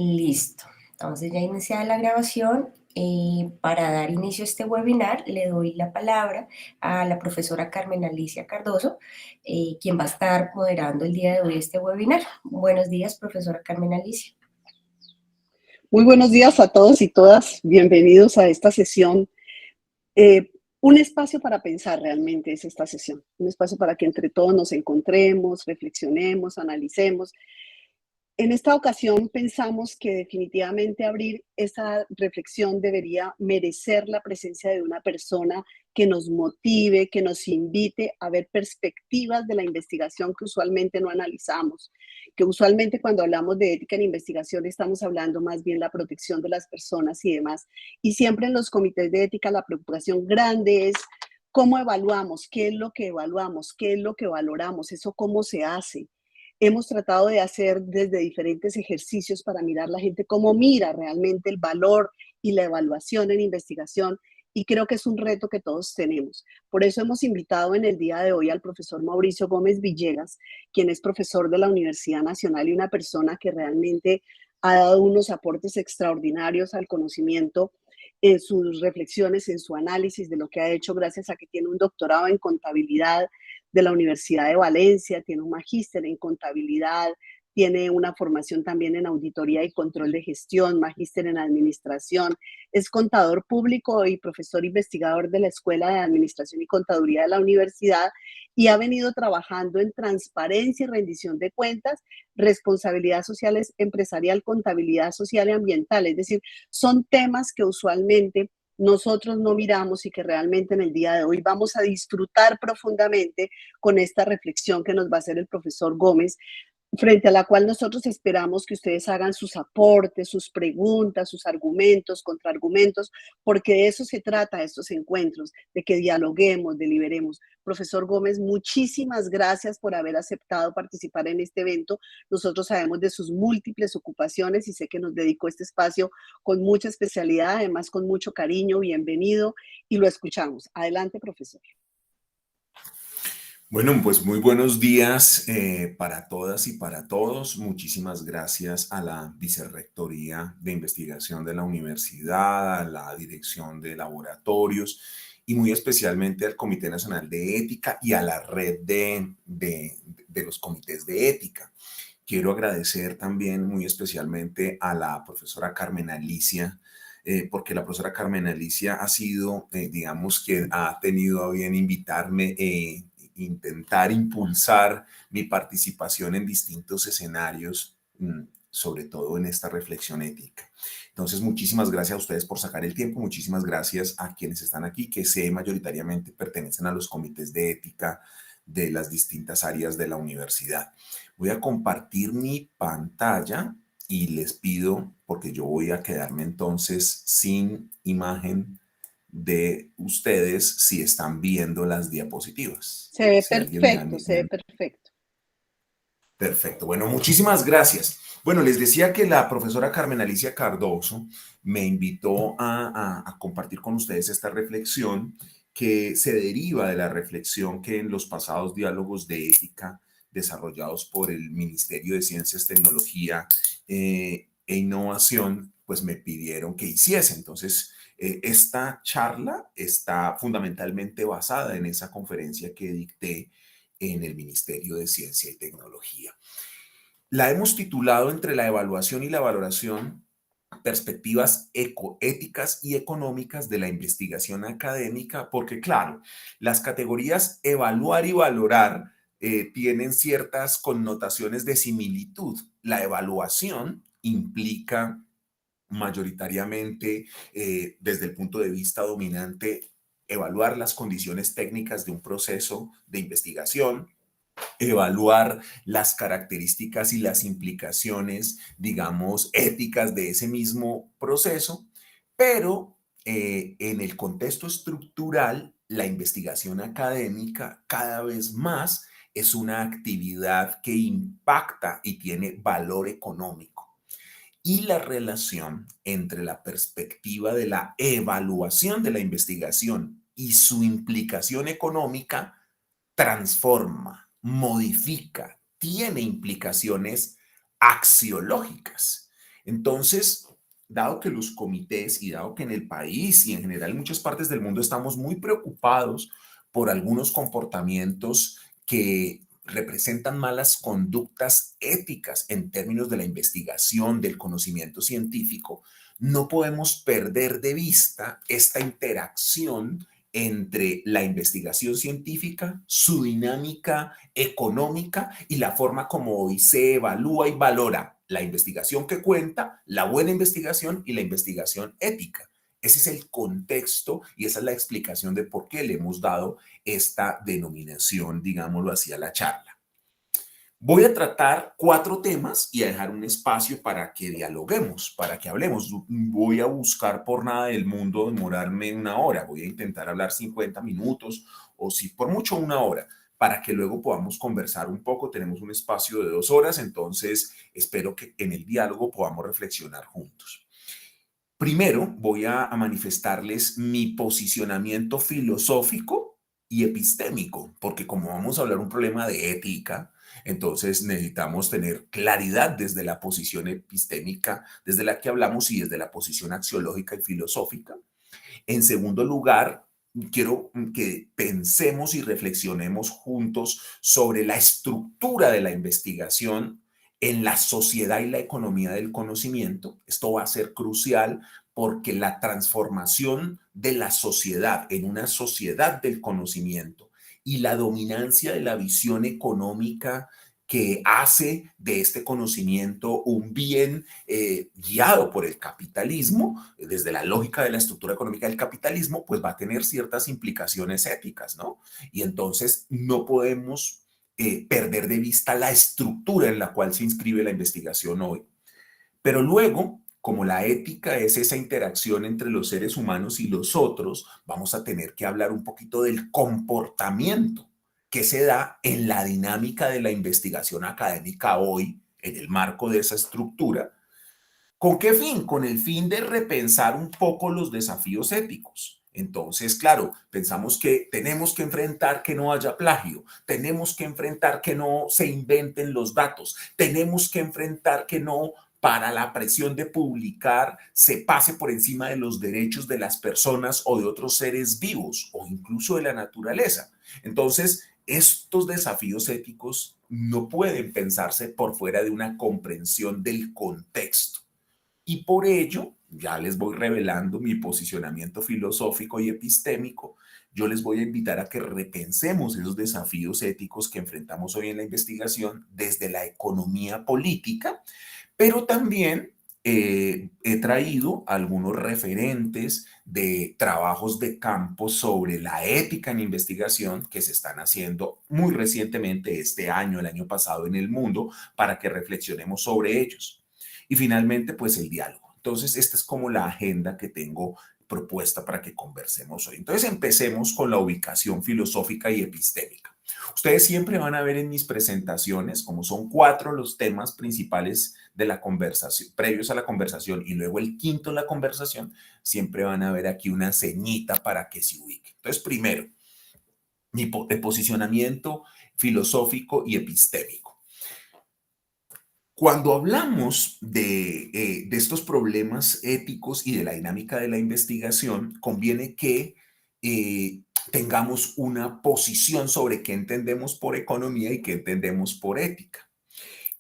Listo. Entonces ya iniciada la grabación. Para dar inicio a este webinar, le doy la palabra a la profesora Carmen Alicia Cardoso, quien va a estar moderando el día de hoy este webinar. Buenos días, profesora Carmen Alicia. Muy buenos días a todos y todas. Bienvenidos a esta sesión. Un espacio para pensar realmente es esta sesión. Un espacio para que entre todos nos encontremos, reflexionemos, analicemos. En esta ocasión pensamos que definitivamente abrir esa reflexión debería merecer la presencia de una persona que nos motive, que nos invite a ver perspectivas de la investigación que usualmente no analizamos, que usualmente cuando hablamos de ética en investigación estamos hablando más bien la protección de las personas y demás. Y siempre en los comités de ética la preocupación grande es cómo evaluamos, qué es lo que evaluamos, qué es lo que valoramos, eso cómo se hace. Hemos tratado de hacer desde diferentes ejercicios para mirar la gente cómo mira realmente el valor y la evaluación en investigación, y creo que es un reto que todos tenemos. Por eso hemos invitado en el día de hoy al profesor Mauricio Gómez Villegas, quien es profesor de la Universidad Nacional y una persona que realmente ha dado unos aportes extraordinarios al conocimiento en sus reflexiones, en su análisis de lo que ha hecho, gracias a que tiene un doctorado en contabilidad de la Universidad de Valencia, tiene un magíster en contabilidad, tiene una formación también en auditoría y control de gestión, magíster en administración, es contador público y profesor investigador de la Escuela de Administración y Contaduría de la universidad, y ha venido trabajando en transparencia y rendición de cuentas, responsabilidad social empresarial, contabilidad social y ambiental. Es decir, son temas que usualmente nosotros no miramos y que realmente en el día de hoy vamos a disfrutar profundamente con esta reflexión que nos va a hacer el profesor Gómez, frente a la cual nosotros esperamos que ustedes hagan sus aportes, sus preguntas, sus argumentos, contraargumentos, porque de eso se trata estos encuentros, de que dialoguemos, deliberemos. Profesor Gómez, muchísimas gracias por haber aceptado participar en este evento. Nosotros sabemos de sus múltiples ocupaciones y sé que nos dedicó este espacio con mucha especialidad, además con mucho cariño. Bienvenido y lo escuchamos. Adelante, profesor. Bueno, pues muy buenos días para todas y para todos. Muchísimas gracias a la Vicerrectoría de Investigación de la Universidad, a la Dirección de Laboratorios y muy especialmente al Comité Nacional de Ética y a la red de los comités de ética. Quiero agradecer también muy especialmente a la profesora Carmen Alicia, porque la profesora Carmen Alicia ha sido, digamos, que ha tenido a bien invitarme, intentar impulsar mi participación en distintos escenarios, sobre todo en esta reflexión ética. Entonces, muchísimas gracias a ustedes por sacar el tiempo, muchísimas gracias a quienes están aquí, que sé mayoritariamente pertenecen a los comités de ética de las distintas áreas de la universidad. Voy a compartir mi pantalla y les pido, porque yo voy a quedarme entonces sin imagen de ustedes, si están viendo las diapositivas. Se ve Si alguien me da perfecto, se ve perfecto. Perfecto. Bueno, muchísimas gracias. Bueno, les decía que la profesora Carmen Alicia Cardoso me invitó a compartir con ustedes esta reflexión que se deriva de la reflexión que en los pasados diálogos de ética desarrollados por el Ministerio de Ciencias, Tecnología e Innovación, pues me pidieron que hiciese. Entonces, esta charla está fundamentalmente basada en esa conferencia que dicté en el Ministerio de Ciencia y Tecnología. La hemos titulado Entre la evaluación y la valoración, perspectivas éticas y económicas de la investigación académica, porque claro, las categorías evaluar y valorar tienen ciertas connotaciones de similitud. La evaluación implica mayoritariamente, desde el punto de vista dominante, evaluar las condiciones técnicas de un proceso de investigación, evaluar las características y las implicaciones, digamos, éticas de ese mismo proceso, pero en el contexto estructural, la investigación académica cada vez más es una actividad que impacta y tiene valor económico. Y la relación entre la perspectiva de la evaluación de la investigación y su implicación económica transforma, modifica, tiene implicaciones axiológicas. Entonces, dado que los comités y dado que en el país y en general en muchas partes del mundo estamos muy preocupados por algunos comportamientos que representan malas conductas éticas en términos de la investigación, del conocimiento científico, no podemos perder de vista esta interacción entre la investigación científica, su dinámica económica y la forma como hoy se evalúa y valora la investigación que cuenta, la buena investigación y la investigación ética. Ese es el contexto y esa es la explicación de por qué le hemos dado esta denominación, digámoslo así, a la charla. Voy a tratar 4 temas y a dejar un espacio para que dialoguemos, para que hablemos. Voy a buscar por nada del mundo demorarme 1 hora. Voy a intentar hablar 50 minutos o si por mucho 1 hora, para que luego podamos conversar un poco. Tenemos un espacio de 2 horas, entonces espero que en el diálogo podamos reflexionar juntos. Primero, voy a manifestarles mi posicionamiento filosófico y epistémico, porque como vamos a hablar un problema de ética, entonces necesitamos tener claridad desde la posición epistémica, desde la que hablamos, y desde la posición axiológica y filosófica. En segundo lugar, quiero que pensemos y reflexionemos juntos sobre la estructura de la investigación en la sociedad y la economía del conocimiento. Esto va a ser crucial porque la transformación de la sociedad en una sociedad del conocimiento y la dominancia de la visión económica que hace de este conocimiento un bien guiado por el capitalismo, desde la lógica de la estructura económica del capitalismo, pues va a tener ciertas implicaciones éticas, ¿no? Y entonces no podemos perder de vista la estructura en la cual se inscribe la investigación hoy. Pero luego, como la ética es esa interacción entre los seres humanos y los otros, vamos a tener que hablar un poquito del comportamiento que se da en la dinámica de la investigación académica hoy, en el marco de esa estructura. ¿Con qué fin? Con el fin de repensar un poco los desafíos éticos. Entonces, claro, pensamos que tenemos que enfrentar que no haya plagio, tenemos que enfrentar que no se inventen los datos, tenemos que enfrentar que no, para la presión de publicar, se pase por encima de los derechos de las personas o de otros seres vivos o incluso de la naturaleza. Entonces, estos desafíos éticos no pueden pensarse por fuera de una comprensión del contexto. Y por ello, ya les voy revelando mi posicionamiento filosófico y epistémico. Yo les voy a invitar a que repensemos esos desafíos éticos que enfrentamos hoy en la investigación desde la economía política, pero también he traído algunos referentes de trabajos de campo sobre la ética en investigación que se están haciendo muy recientemente este año, el año pasado en el mundo, para que reflexionemos sobre ellos. Y finalmente, pues el diálogo. Entonces, esta es como la agenda que tengo propuesta para que conversemos hoy. Entonces, empecemos con la ubicación filosófica y epistémica. Ustedes siempre van a ver en mis presentaciones, como son 4 los temas principales de la conversación, previos a la conversación, y luego el quinto en la conversación, siempre van a ver aquí una ceñita para que se ubique. Entonces, primero, mi posicionamiento filosófico y epistémico. Cuando hablamos de estos problemas éticos y de la dinámica de la investigación, conviene que tengamos una posición sobre qué entendemos por economía y qué entendemos por ética.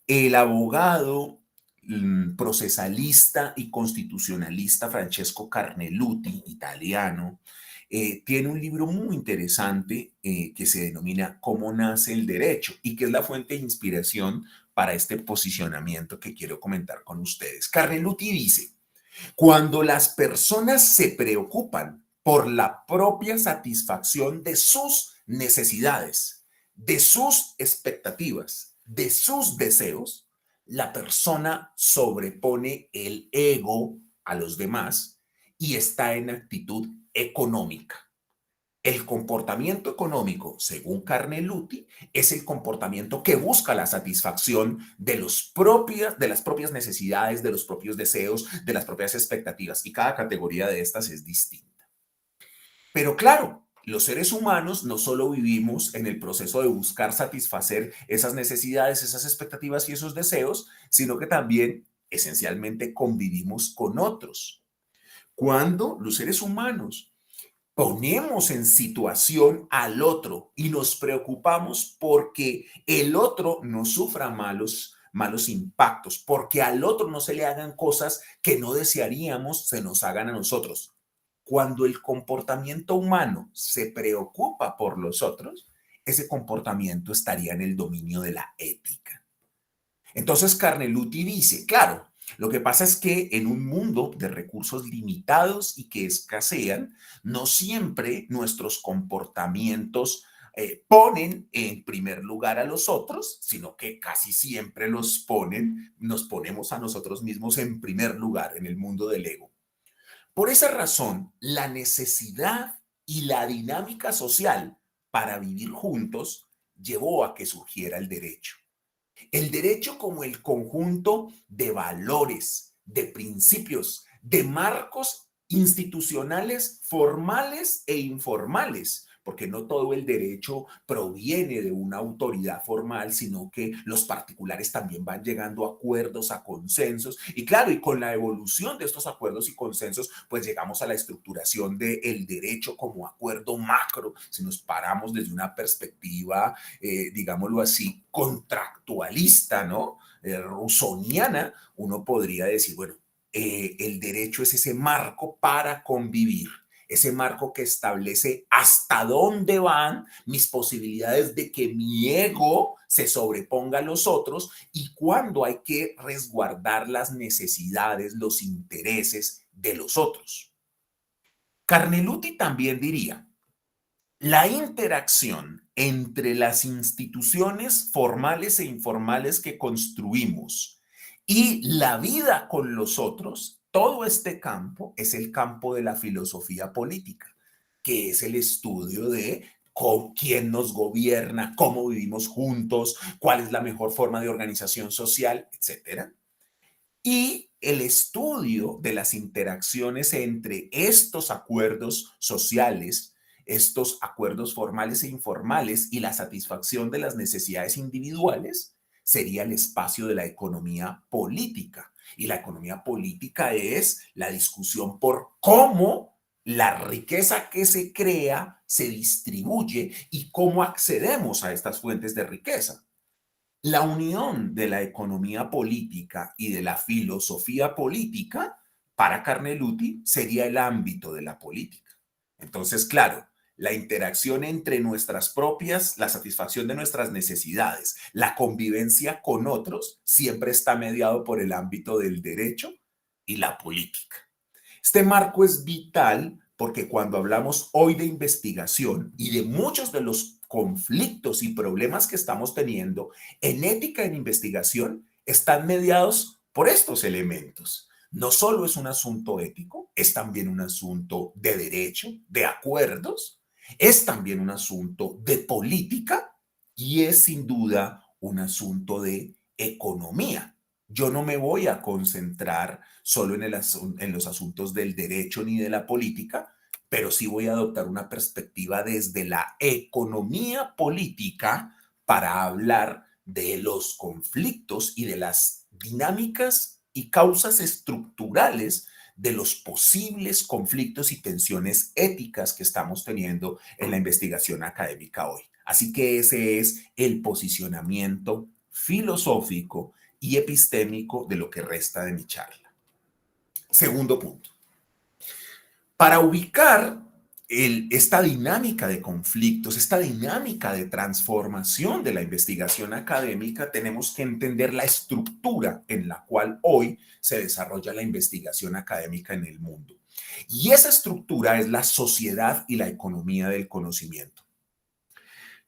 El abogado procesalista y constitucionalista Francesco Carneluti, italiano, tiene un libro muy interesante que se denomina Cómo nace el derecho y que es la fuente de inspiración para este posicionamiento que quiero comentar con ustedes. Carneluti dice: cuando las personas se preocupan por la propia satisfacción de sus necesidades, de sus expectativas, de sus deseos, la persona sobrepone el ego a los demás y está en actitud económica. El comportamiento económico, según Carneluti, es el comportamiento que busca la satisfacción de las propias necesidades, de los propios deseos, de las propias expectativas, y cada categoría de estas es distinta. Pero claro, los seres humanos no solo vivimos en el proceso de buscar satisfacer esas necesidades, esas expectativas y esos deseos, sino que también esencialmente convivimos con otros. Cuando los seres humanos ponemos en situación al otro y nos preocupamos porque el otro no sufra malos impactos, porque al otro no se le hagan cosas que no desearíamos se nos hagan a nosotros. Cuando el comportamiento humano se preocupa por los otros, ese comportamiento estaría en el dominio de la ética. Entonces Carneluti dice, claro, lo que pasa es que en un mundo de recursos limitados y que escasean, no siempre nuestros comportamientos ponen en primer lugar a los otros, sino que casi siempre nos ponemos a nosotros mismos en primer lugar en el mundo del ego. Por esa razón, la necesidad y la dinámica social para vivir juntos llevó a que surgiera el derecho. El derecho como el conjunto de valores, de principios, de marcos institucionales formales e informales, porque no todo el derecho proviene de una autoridad formal, sino que los particulares también van llegando a acuerdos, a consensos, y claro, y con la evolución de estos acuerdos y consensos, pues llegamos a la estructuración del derecho como acuerdo macro, si nos paramos desde una perspectiva, digámoslo así, contractualista, ¿no? Rusoniana, uno podría decir, bueno, el derecho es ese marco para convivir, ese marco que establece hasta dónde van mis posibilidades de que mi ego se sobreponga a los otros y cuándo hay que resguardar las necesidades, los intereses de los otros. Carneluti también diría, la interacción entre las instituciones formales e informales que construimos y la vida con los otros, todo este campo es el campo de la filosofía política, que es el estudio de quién nos gobierna, cómo vivimos juntos, cuál es la mejor forma de organización social, etcétera. Y el estudio de las interacciones entre estos acuerdos sociales, estos acuerdos formales e informales y la satisfacción de las necesidades individuales sería el espacio de la economía política. Y la economía política es la discusión por cómo la riqueza que se crea se distribuye y cómo accedemos a estas fuentes de riqueza. La unión de la economía política y de la filosofía política para Carneluti sería el ámbito de la política. Entonces, claro, la interacción entre nuestras propias, la satisfacción de nuestras necesidades, la convivencia con otros, siempre está mediado por el ámbito del derecho y la política. Este marco es vital porque cuando hablamos hoy de investigación y de muchos de los conflictos y problemas que estamos teniendo en ética en investigación, están mediados por estos elementos. No solo es un asunto ético, es también un asunto de derecho, de acuerdos, es también un asunto de política y es sin duda un asunto de economía. Yo no me voy a concentrar solo en los asuntos del derecho ni de la política, pero sí voy a adoptar una perspectiva desde la economía política para hablar de los conflictos y de las dinámicas y causas estructurales de los posibles conflictos y tensiones éticas que estamos teniendo en la investigación académica hoy. Así que ese es el posicionamiento filosófico y epistémico de lo que resta de mi charla. Segundo punto. Para ubicar esta dinámica de conflictos, esta dinámica de transformación de la investigación académica, tenemos que entender la estructura en la cual hoy se desarrolla la investigación académica en el mundo. Y esa estructura es la sociedad y la economía del conocimiento.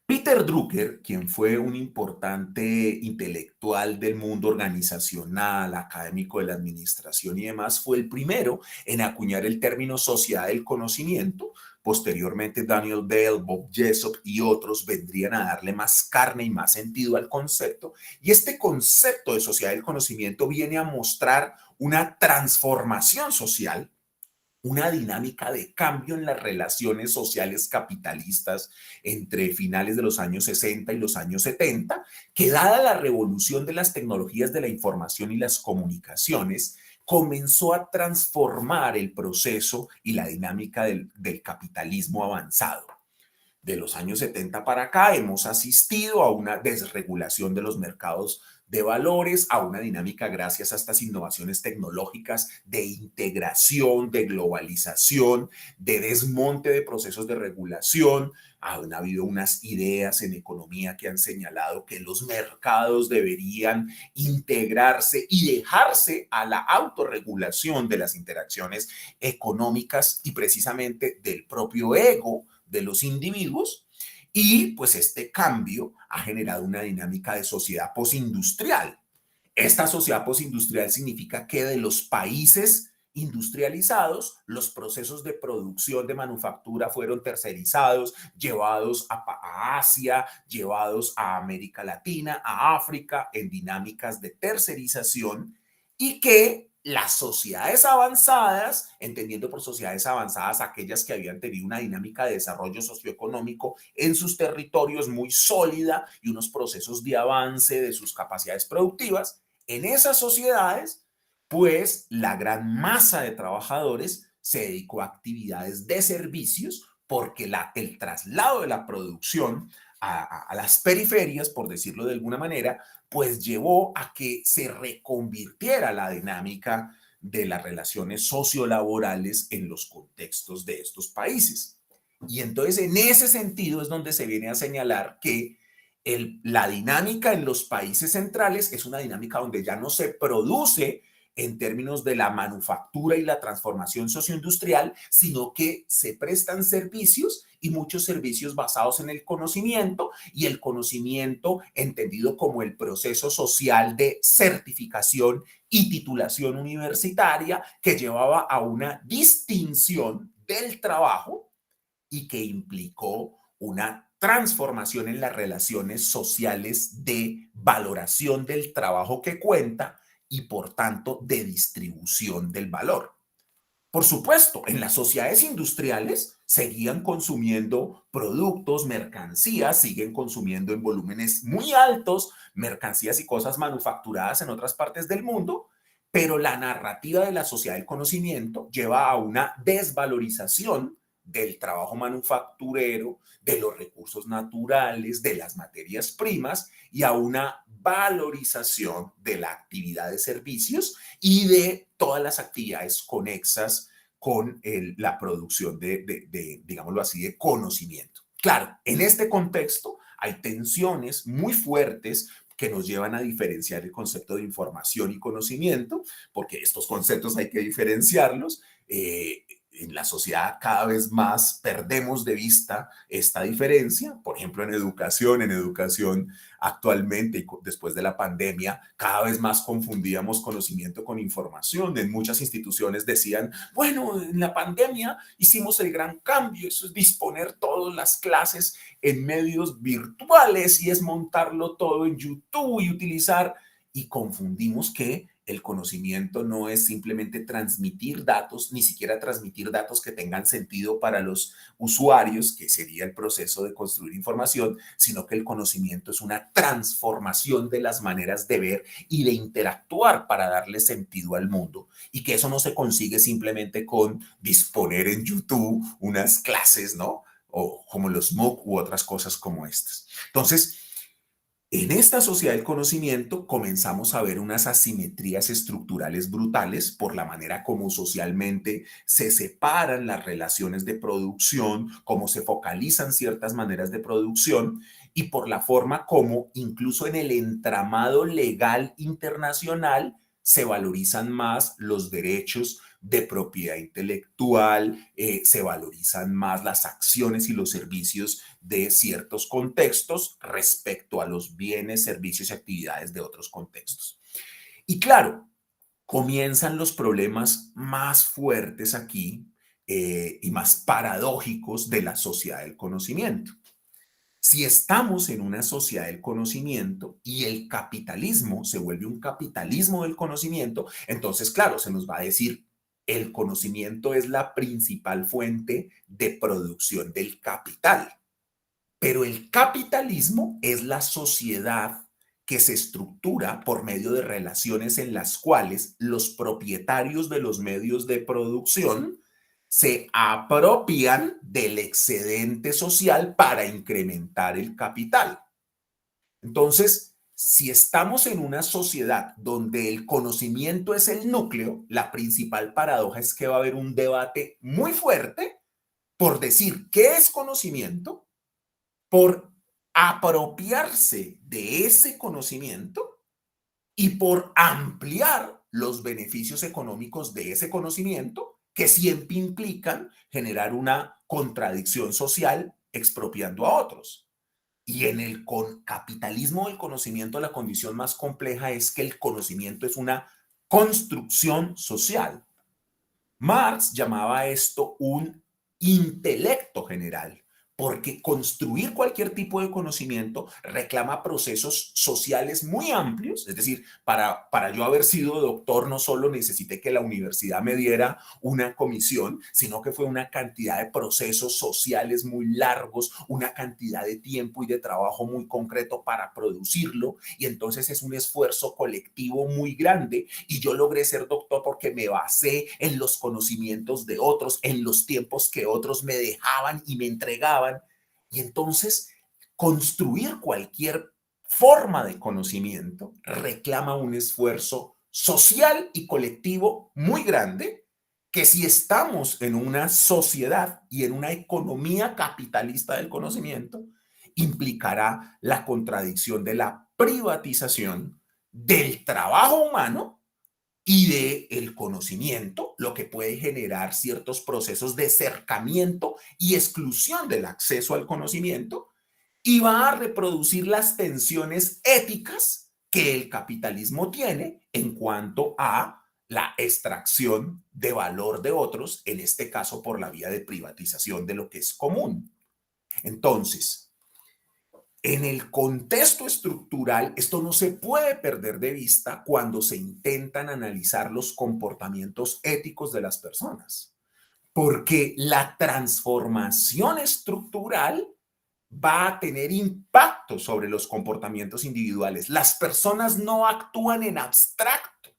Peter Drucker, quien fue un importante intelectual del mundo organizacional, académico de la administración y demás, fue el primero en acuñar el término sociedad del conocimiento. Posteriormente, Daniel Dale, Bob Jessop y otros vendrían a darle más carne y más sentido al concepto. Y este concepto de sociedad del conocimiento viene a mostrar una transformación social una dinámica de cambio en las relaciones sociales capitalistas entre finales de los años 60 y los años 70, que dada la revolución de las tecnologías de la información y las comunicaciones, comenzó a transformar el proceso y la dinámica del capitalismo avanzado. De los años 70 para acá hemos asistido a una desregulación de los mercados de valores, a una dinámica gracias a estas innovaciones tecnológicas de integración, de globalización, de desmonte de procesos de regulación. Han habido unas ideas en economía que han señalado que los mercados deberían integrarse y dejarse a la autorregulación de las interacciones económicas y precisamente del propio ego de los individuos, y pues este cambio ha generado una dinámica de sociedad postindustrial. Esta sociedad postindustrial significa que de los países industrializados, los procesos de producción de manufactura fueron tercerizados, llevados a Asia, llevados a América Latina, a África, en dinámicas de tercerización, y que las sociedades avanzadas, entendiendo por sociedades avanzadas aquellas que habían tenido una dinámica de desarrollo socioeconómico en sus territorios muy sólida y unos procesos de avance de sus capacidades productivas, en esas sociedades, pues la gran masa de trabajadores se dedicó a actividades de servicios porque el traslado de la producción a las periferias, por decirlo de alguna manera, pues llevó a que se reconvirtiera la dinámica de las relaciones sociolaborales en los contextos de estos países. Y entonces en ese sentido es donde se viene a señalar que la dinámica en los países centrales es una dinámica donde ya no se produce en términos de la manufactura y la transformación socioindustrial, sino que se prestan servicios y muchos servicios basados en el conocimiento, y el conocimiento entendido como el proceso social de certificación y titulación universitaria que llevaba a una distinción del trabajo y que implicó una transformación en las relaciones sociales de valoración del trabajo que cuenta y por tanto de distribución del valor. Por supuesto, en las sociedades industriales seguían consumiendo productos, mercancías, siguen consumiendo en volúmenes muy altos mercancías y cosas manufacturadas en otras partes del mundo, pero la narrativa de la sociedad del conocimiento lleva a una desvalorización del trabajo manufacturero, de los recursos naturales, de las materias primas, y a una valorización de la actividad de servicios y de todas las actividades conexas con la producción digámoslo así, de conocimiento. Claro, en este contexto hay tensiones muy fuertes que nos llevan a diferenciar el concepto de información y conocimiento, porque estos conceptos hay que diferenciarlos. En la sociedad cada vez más perdemos de vista esta diferencia. Por ejemplo, en educación actualmente y después de la pandemia, cada vez más confundíamos conocimiento con información. En muchas instituciones decían, bueno, en la pandemia hicimos el gran cambio, eso es disponer todas las clases en medios virtuales y es montarlo todo en YouTube y utilizar, y confundimos que el conocimiento no es simplemente transmitir datos, ni siquiera transmitir datos que tengan sentido para los usuarios, que sería el proceso de construir información, sino que el conocimiento es una transformación de las maneras de ver y de interactuar para darle sentido al mundo, y que eso no se consigue simplemente con disponer en YouTube unas clases, ¿no? O como los MOOC u otras cosas como estas. Entonces, en esta sociedad del conocimiento comenzamos a ver unas asimetrías estructurales brutales por la manera como socialmente se separan las relaciones de producción, cómo se focalizan ciertas maneras de producción, y por la forma como incluso en el entramado legal internacional se valorizan más los derechos de propiedad intelectual, se valorizan más las acciones y los servicios de ciertos contextos respecto a los bienes, servicios y actividades de otros contextos. Y claro, comienzan los problemas más fuertes aquí y más paradójicos de la sociedad del conocimiento. Si estamos en una sociedad del conocimiento y el capitalismo se vuelve un capitalismo del conocimiento, entonces, claro, se nos va a decir, el conocimiento es la principal fuente de producción del capital. Pero el capitalismo es la sociedad que se estructura por medio de relaciones en las cuales los propietarios de los medios de producción se apropian del excedente social para incrementar el capital. Entonces, si estamos en una sociedad donde el conocimiento es el núcleo, la principal paradoja es que va a haber un debate muy fuerte por decir qué es conocimiento, por apropiarse de ese conocimiento y por ampliar los beneficios económicos de ese conocimiento, que siempre implican generar una contradicción social expropiando a otros. Y en el capitalismo del conocimiento, la condición más compleja es que el conocimiento es una construcción social. Marx llamaba esto un intelecto general, porque construir cualquier tipo de conocimiento reclama procesos sociales muy amplios. Es decir, para yo haber sido doctor no solo necesité que la universidad me diera una comisión, sino que fue una cantidad de procesos sociales muy largos, una cantidad de tiempo y de trabajo muy concreto para producirlo, y entonces es un esfuerzo colectivo muy grande, y yo logré ser doctor porque me basé en los conocimientos de otros, en los tiempos que otros me dejaban y me entregaban. Y entonces, construir cualquier forma de conocimiento reclama un esfuerzo social y colectivo muy grande, que si estamos en una sociedad y en una economía capitalista del conocimiento, implicará la contradicción de la privatización del trabajo humano y del conocimiento, lo que puede generar ciertos procesos de cercamiento y exclusión del acceso al conocimiento, y va a reproducir las tensiones éticas que el capitalismo tiene en cuanto a la extracción de valor de otros, en este caso por la vía de privatización de lo que es común. Entonces, en el contexto estructural, esto no se puede perder de vista cuando se intentan analizar los comportamientos éticos de las personas, porque la transformación estructural va a tener impacto sobre los comportamientos individuales. Las personas no actúan en abstracto.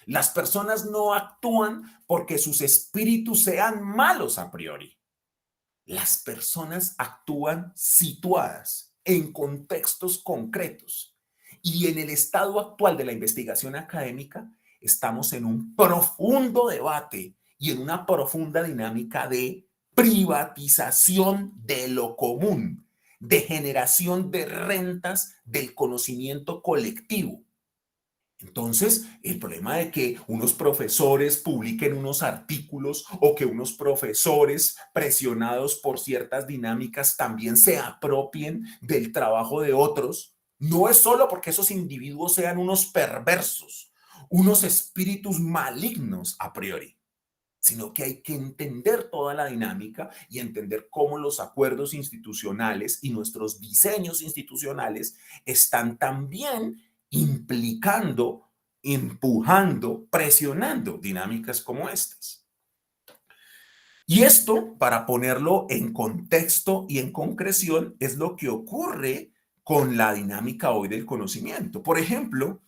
Las personas no actúan porque sus espíritus sean malos a priori. Las personas actúan situadas en contextos concretos. Y en el estado actual de la investigación académica, estamos en un profundo debate y en una profunda dinámica de privatización de lo común, de generación de rentas del conocimiento colectivo. Entonces, el problema de que unos profesores publiquen unos artículos o que unos profesores presionados por ciertas dinámicas también se apropien del trabajo de otros, no es solo porque esos individuos sean unos perversos, unos espíritus malignos a priori, sino que hay que entender toda la dinámica y entender cómo los acuerdos institucionales y nuestros diseños institucionales están también implicando, empujando, presionando dinámicas como estas. Y esto, para ponerlo en contexto y en concreción, es lo que ocurre con la dinámica hoy del conocimiento. Por ejemplo,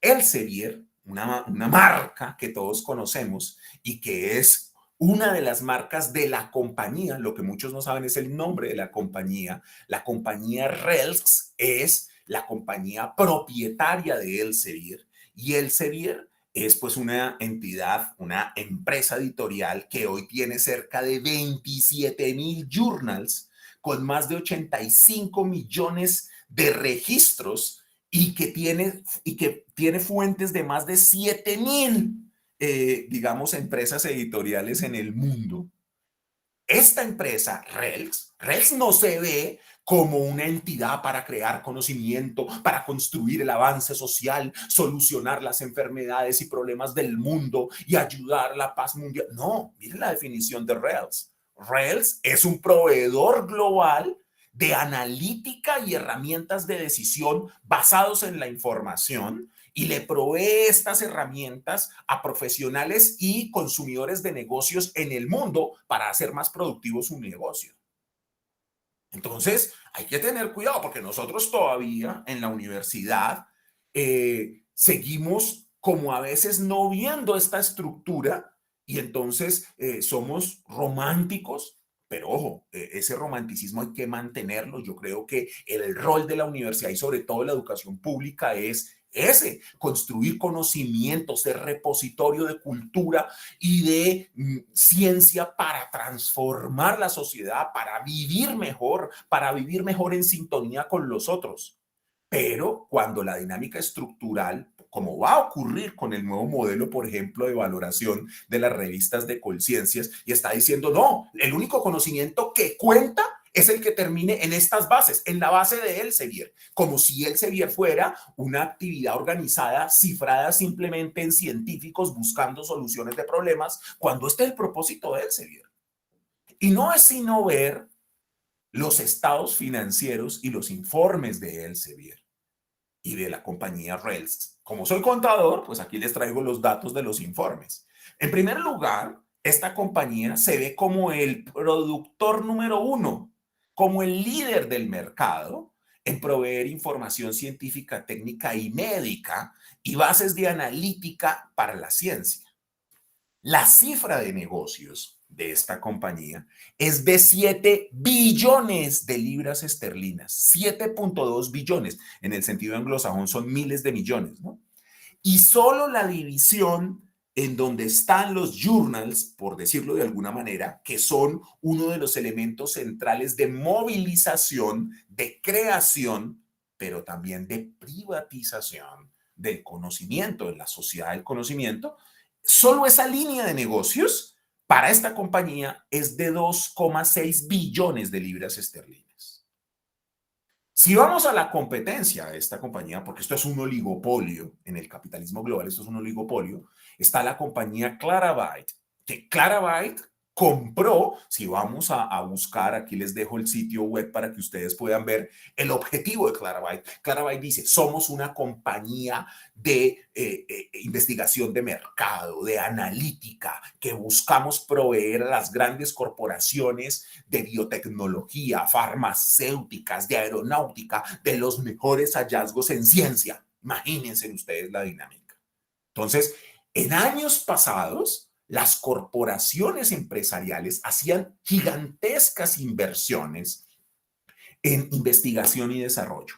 Elsevier, una marca que todos conocemos y que es una de las marcas de la compañía, lo que muchos no saben es el nombre de la compañía. La compañía Relx es la compañía propietaria de Elsevier, y Elsevier es pues una entidad, una empresa editorial que hoy tiene cerca de 27,000 journals con más de 85 millones de registros y que tiene fuentes de más de 7,000, digamos, empresas editoriales en el mundo. Esta empresa, Relx no se ve como una entidad para crear conocimiento, para construir el avance social, solucionar las enfermedades y problemas del mundo y ayudar a la paz mundial. No, miren la definición de Relx. Relx es un proveedor global de analítica y herramientas de decisión basados en la información y le provee estas herramientas a profesionales y consumidores de negocios en el mundo para hacer más productivo su negocio. Entonces, hay que tener cuidado porque nosotros todavía en la universidad seguimos como a veces no viendo esta estructura y entonces somos románticos, pero ojo, ese romanticismo hay que mantenerlo. Yo creo que el rol de la universidad y sobre todo la educación pública es ese, construir conocimientos, ser repositorio de cultura y de ciencia para transformar la sociedad, para vivir mejor en sintonía con los otros. Pero cuando la dinámica estructural, como va a ocurrir con el nuevo modelo, por ejemplo, de valoración de las revistas de Colciencias, y está diciendo, no, el único conocimiento que cuenta es el que termine en estas bases, en la base de Elsevier, como si Elsevier fuera una actividad organizada, cifrada simplemente en científicos buscando soluciones de problemas, cuando este es el propósito de Elsevier. Y no es sino ver los estados financieros y los informes de Elsevier y de la compañía Rails. Como soy contador, pues aquí les traigo los datos de los informes. En primer lugar, esta compañía se ve como el productor número 1, como el líder del mercado en proveer información científica, técnica y médica y bases de analítica para la ciencia. La cifra de negocios de esta compañía es de 7 billones de libras esterlinas, 7.2 billones, en el sentido anglosajón son miles de millones, ¿no? Y solo la división en donde están los journals, por decirlo de alguna manera, que son uno de los elementos centrales de movilización, de creación, pero también de privatización del conocimiento, de la sociedad del conocimiento, solo esa línea de negocios para esta compañía es de 2,6 billones de libras esterlinas. Si vamos a la competencia de esta compañía, porque esto es un oligopolio en el capitalismo global, esto es un oligopolio, está la compañía Clarivate, que Clarivate compró, si vamos a buscar, aquí les dejo el sitio web para que ustedes puedan ver el objetivo de Clarivate. Clarivate dice, somos una compañía de investigación de mercado, de analítica, que buscamos proveer a las grandes corporaciones de biotecnología, farmacéuticas, de aeronáutica, de los mejores hallazgos en ciencia. Imagínense ustedes la dinámica. Entonces, en años pasados, las corporaciones empresariales hacían gigantescas inversiones en investigación y desarrollo.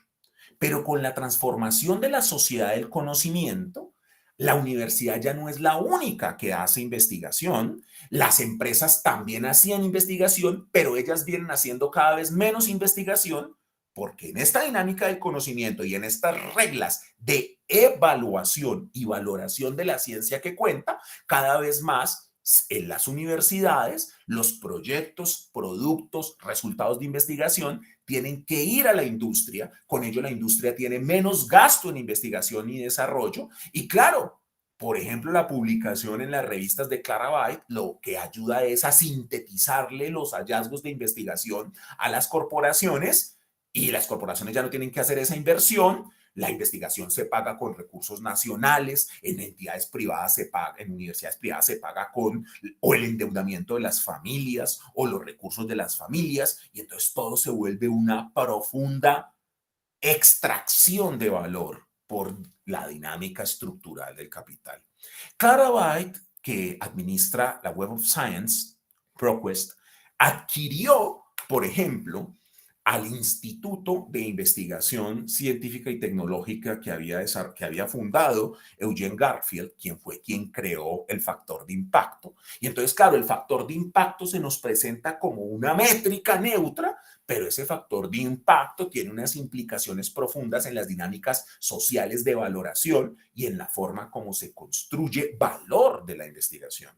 Pero con la transformación de la sociedad del conocimiento, la universidad ya no es la única que hace investigación. Las empresas también hacían investigación, pero ellas vienen haciendo cada vez menos investigación porque en esta dinámica del conocimiento y en estas reglas de evaluación y valoración de la ciencia que cuenta, cada vez más en las universidades, los proyectos, productos, resultados de investigación tienen que ir a la industria. Con ello, la industria tiene menos gasto en investigación y desarrollo. Y claro, por ejemplo, la publicación en las revistas de Clarivate lo que ayuda es a sintetizarle los hallazgos de investigación a las corporaciones y las corporaciones ya no tienen que hacer esa inversión. La investigación se paga con recursos nacionales, en entidades privadas se paga, en universidades privadas se paga con o el endeudamiento de las familias o los recursos de las familias y entonces todo se vuelve una profunda extracción de valor por la dinámica estructural del capital. Clarivate, que administra la Web of Science, ProQuest, adquirió, por ejemplo, al Instituto de Investigación Científica y Tecnológica que había fundado Eugene Garfield, quien creó el factor de impacto. Y entonces, claro, el factor de impacto se nos presenta como una métrica neutra, pero ese factor de impacto tiene unas implicaciones profundas en las dinámicas sociales de valoración y en la forma como se construye valor de la investigación.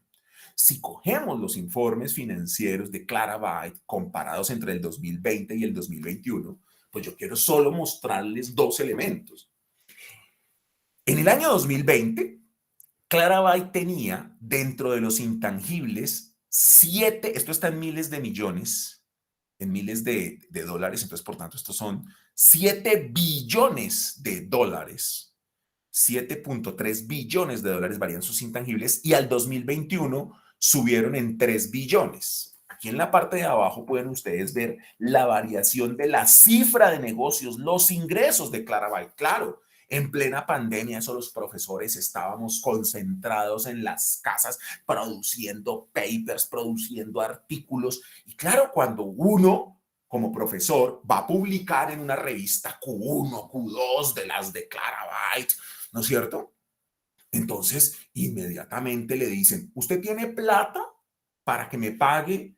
Si cogemos los informes financieros de Clarivate comparados entre el 2020 y el 2021, pues yo quiero solo mostrarles dos elementos. En el año 2020, Clarivate tenía dentro de los intangibles 7, esto está en miles de millones, en miles de dólares, entonces por tanto estos son 7 billones de dólares 7.3 billones de dólares valían sus intangibles y al 2021 subieron en 3 billones. Aquí en la parte de abajo pueden ustedes ver la variación de la cifra de negocios, los ingresos de Clarabyte. Claro, en plena pandemia, eso los profesores estábamos concentrados en las casas produciendo papers, produciendo artículos. Y claro, cuando uno como profesor va a publicar en una revista Q1, Q2 de las de Clarabyte, ¿no es cierto? Entonces, inmediatamente le dicen, ¿usted tiene plata para que me pague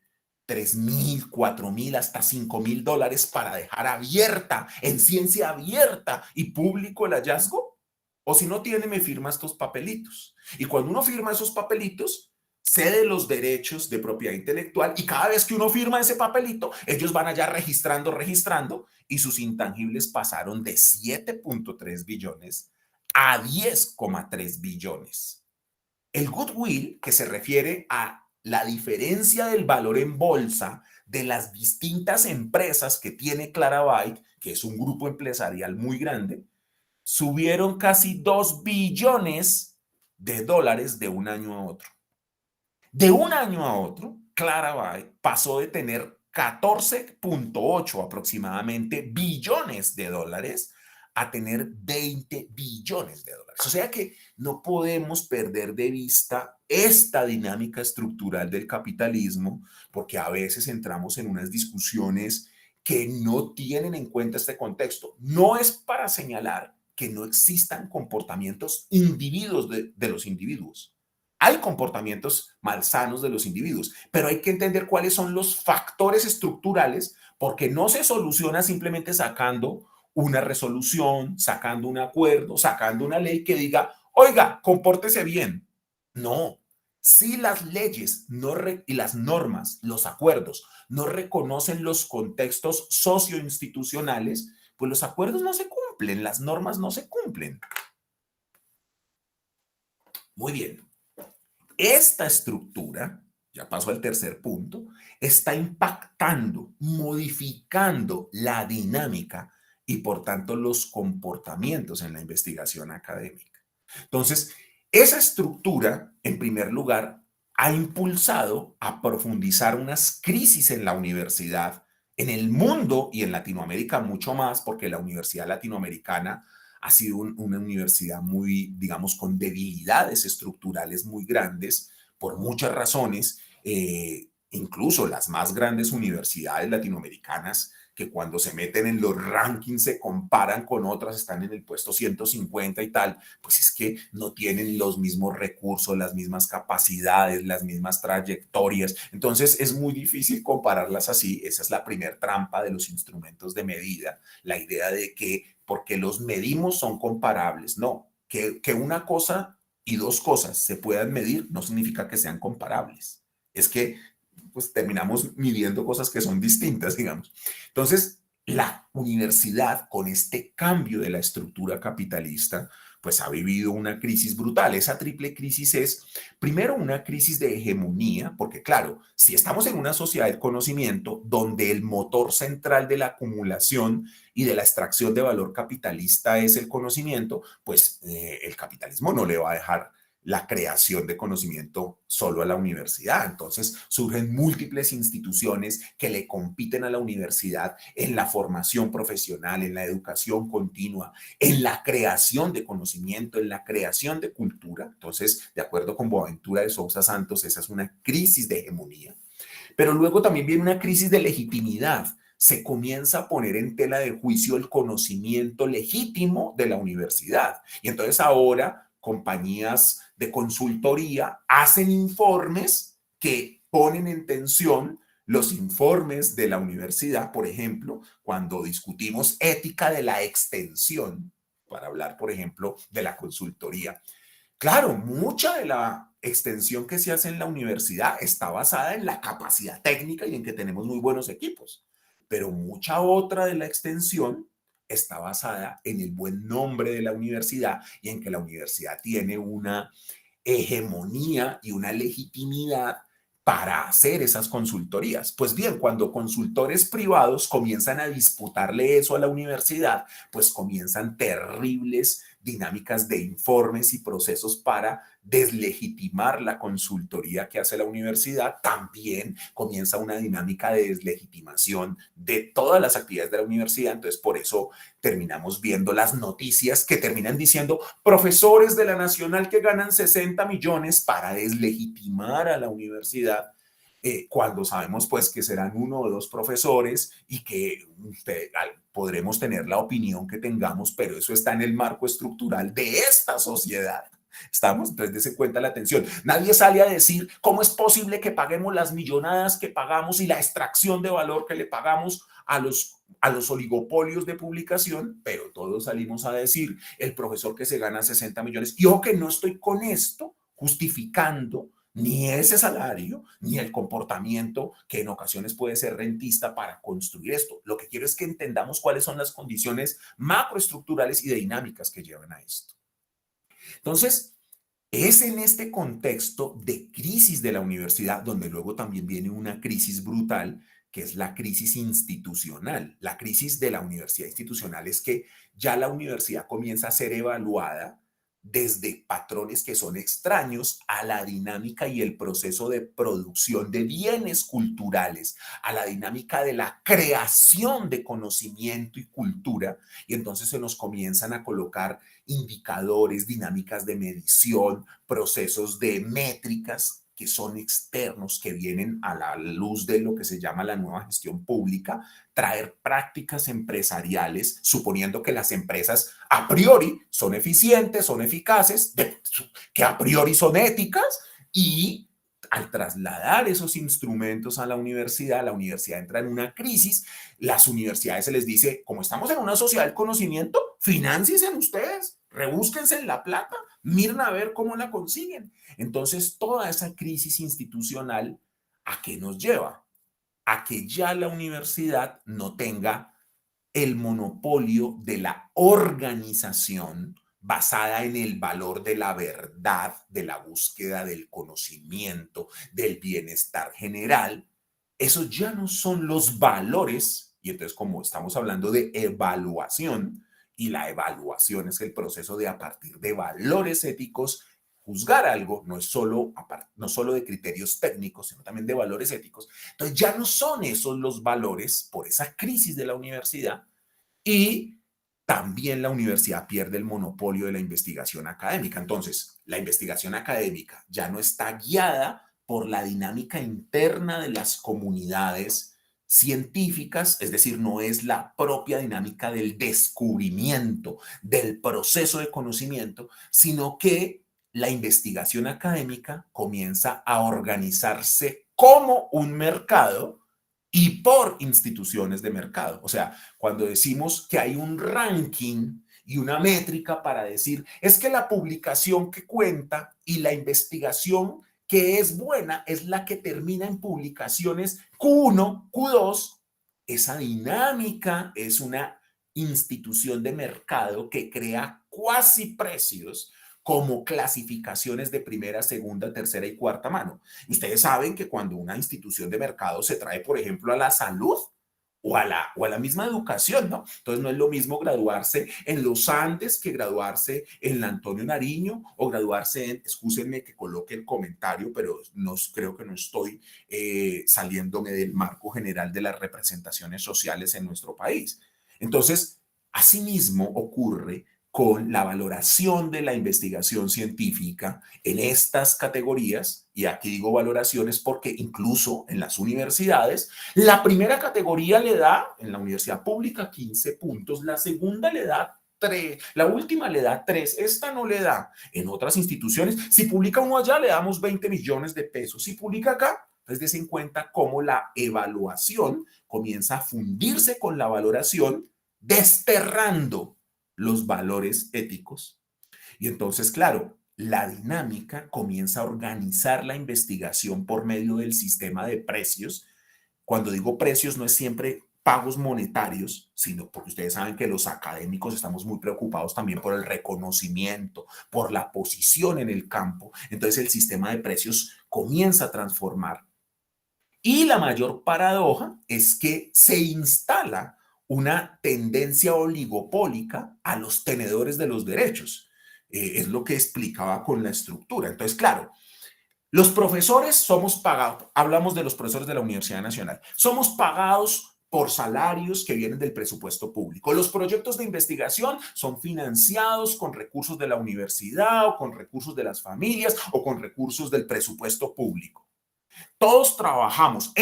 3.000, 4.000, hasta 5.000 dólares para dejar abierta, en ciencia abierta y público el hallazgo? O si no tiene, me firma estos papelitos. Y cuando uno firma esos papelitos, cede los derechos de propiedad intelectual y cada vez que uno firma ese papelito, ellos van allá registrando y sus intangibles pasaron de 7.3 billones a 10,3 billones. El goodwill, que se refiere a la diferencia del valor en bolsa de las distintas empresas que tiene Clarabyte, que es un grupo empresarial muy grande, subieron casi 2 billones de dólares de un año a otro. De un año a otro, Clarabyte pasó de tener 14.8 aproximadamente billones de dólares a tener 20 billones de dólares. O sea que no podemos perder de vista esta dinámica estructural del capitalismo, porque a veces entramos en unas discusiones que no tienen en cuenta este contexto. No es para señalar que no existan comportamientos individuos de los individuos. Hay comportamientos malsanos de los individuos, pero hay que entender cuáles son los factores estructurales, porque no se soluciona simplemente sacando una resolución, sacando un acuerdo, sacando una ley que diga, oiga, compórtese bien. No, si las leyes y las normas, los acuerdos, no reconocen los contextos socioinstitucionales, pues los acuerdos no se cumplen, las normas no se cumplen. Muy bien. Esta estructura, ya paso al tercer punto, está impactando, modificando la dinámica y por tanto los comportamientos en la investigación académica. Entonces, esa estructura, en primer lugar, ha impulsado a profundizar unas crisis en la universidad, en el mundo y en Latinoamérica mucho más, porque la universidad latinoamericana ha sido una universidad muy, digamos, con debilidades estructurales muy grandes por muchas razones, incluso las más grandes universidades latinoamericanas que cuando se meten en los rankings se comparan con otras, están en el puesto 150 y tal, pues es que no tienen los mismos recursos, las mismas capacidades, las mismas trayectorias. Entonces es muy difícil compararlas así. Esa es la primer trampa de los instrumentos de medida, la idea de que porque los medimos son comparables. No, que una cosa y dos cosas se puedan medir no significa que sean comparables. Es que pues terminamos midiendo cosas que son distintas, digamos. Entonces, la universidad con este cambio de la estructura capitalista, pues ha vivido una crisis brutal. Esa triple crisis es, primero, una crisis de hegemonía, porque claro, si estamos en una sociedad del conocimiento donde el motor central de la acumulación y de la extracción de valor capitalista es el conocimiento, pues el capitalismo no le va a dejar la creación de conocimiento solo a la universidad. Entonces surgen múltiples instituciones que le compiten a la universidad en la formación profesional, en la educación continua, en la creación de conocimiento, en la creación de cultura. Entonces, de acuerdo con Boaventura de Sousa Santos, esa es una crisis de hegemonía. Pero luego también viene una crisis de legitimidad. Se comienza a poner en tela de juicio el conocimiento legítimo de la universidad. Y entonces ahora compañías de consultoría hacen informes que ponen en tensión los informes de la universidad, por ejemplo, cuando discutimos ética de la extensión, para hablar, por ejemplo, de la consultoría. Claro, mucha de la extensión que se hace en la universidad está basada en la capacidad técnica y en que tenemos muy buenos equipos, pero mucha otra de la extensión está basada en el buen nombre de la universidad y en que la universidad tiene una hegemonía y una legitimidad para hacer esas consultorías. Pues bien, cuando consultores privados comienzan a disputarle eso a la universidad, pues comienzan terribles, dinámicas de informes y procesos para deslegitimar la consultoría que hace la universidad, también comienza una dinámica de deslegitimación de todas las actividades de la universidad. Entonces, por eso terminamos viendo las noticias que terminan diciendo profesores de la Nacional que ganan 60 millones para deslegitimar a la universidad, cuando sabemos pues que serán uno o dos profesores y que podremos tener la opinión que tengamos, pero eso está en el marco estructural de esta sociedad. ¿Estamos? Entonces, dése cuenta la atención. Nadie sale a decir cómo es posible que paguemos las millonadas que pagamos y la extracción de valor que le pagamos a los oligopolios de publicación, pero todos salimos a decir el profesor que se gana 60 millones. Yo que no estoy con esto justificando ni ese salario, ni el comportamiento que en ocasiones puede ser rentista para construir esto. Lo que quiero es que entendamos cuáles son las condiciones macroestructurales y dinámicas que llevan a esto. Entonces, es en este contexto de crisis de la universidad donde luego también viene una crisis brutal, que es la crisis institucional. La crisis de la universidad institucional es que ya la universidad comienza a ser evaluada desde patrones que son extraños a la dinámica y el proceso de producción de bienes culturales, a la dinámica de la creación de conocimiento y cultura, y entonces se nos comienzan a colocar indicadores, dinámicas de medición, procesos de métricas que son externos, que vienen a la luz de lo que se llama la nueva gestión pública, traer prácticas empresariales, suponiendo que las empresas a priori son eficientes, son eficaces, que a priori son éticas, y al trasladar esos instrumentos a la universidad entra en una crisis. Las universidades se les dice, como estamos en una sociedad del conocimiento, financien ustedes, rebúsquense en la plata, miren a ver cómo la consiguen. Entonces, toda esa crisis institucional, ¿a qué nos lleva? A que ya la universidad no tenga el monopolio de la organización basada en el valor de la verdad, de la búsqueda del conocimiento, del bienestar general. Esos ya no son los valores, y entonces como estamos hablando de evaluación, y la evaluación es el proceso de a partir de valores éticos juzgar algo, no es solo de criterios técnicos, sino también de valores éticos. Entonces ya no son esos los valores por esa crisis de la universidad, y también la universidad pierde el monopolio de la investigación académica. Entonces, la investigación académica ya no está guiada por la dinámica interna de las comunidades científicas, es decir, no es la propia dinámica del descubrimiento, del proceso de conocimiento, sino que la investigación académica comienza a organizarse como un mercado y por instituciones de mercado. O sea, cuando decimos que hay un ranking y una métrica para decir, es que la publicación que cuenta y la investigación que es buena es la que termina en publicaciones Q1, Q2, esa dinámica es una institución de mercado que crea cuasi precios como clasificaciones de primera, segunda, tercera y cuarta mano. Y ustedes saben que cuando una institución de mercado se trae, por ejemplo, a la salud o a la misma educación, ¿no? Entonces no es lo mismo graduarse en los Andes que graduarse en la Antonio Nariño o graduarse en, excúsenme que coloque el comentario, pero no, creo que no estoy saliéndome del marco general de las representaciones sociales en nuestro país. Entonces, asimismo ocurre con la valoración de la investigación científica en estas categorías, y aquí digo valoraciones porque incluso en las universidades, la primera categoría le da, en la universidad pública, 15 puntos, la segunda le da 3, la última le da 3, esta no le da. En otras instituciones, si publica uno allá, le damos 20 millones de pesos, si publica acá, entonces des en cuenta cómo la evaluación comienza a fundirse con la valoración, desterrando los valores éticos. Y entonces, claro, la dinámica comienza a organizar la investigación por medio del sistema de precios. Cuando digo precios, no es siempre pagos monetarios, sino porque ustedes saben que los académicos estamos muy preocupados también por el reconocimiento, por la posición en el campo. Entonces el sistema de precios comienza a transformar. Y la mayor paradoja es que se instala una tendencia oligopólica a los tenedores de los derechos. Es lo que explicaba con la estructura. Entonces, claro, los profesores somos pagados, hablamos de los profesores de la Universidad Nacional, somos pagados por salarios que vienen del presupuesto público. Los proyectos de investigación son financiados con recursos de la universidad o con recursos de las familias o con recursos del presupuesto público. Todos trabajamos,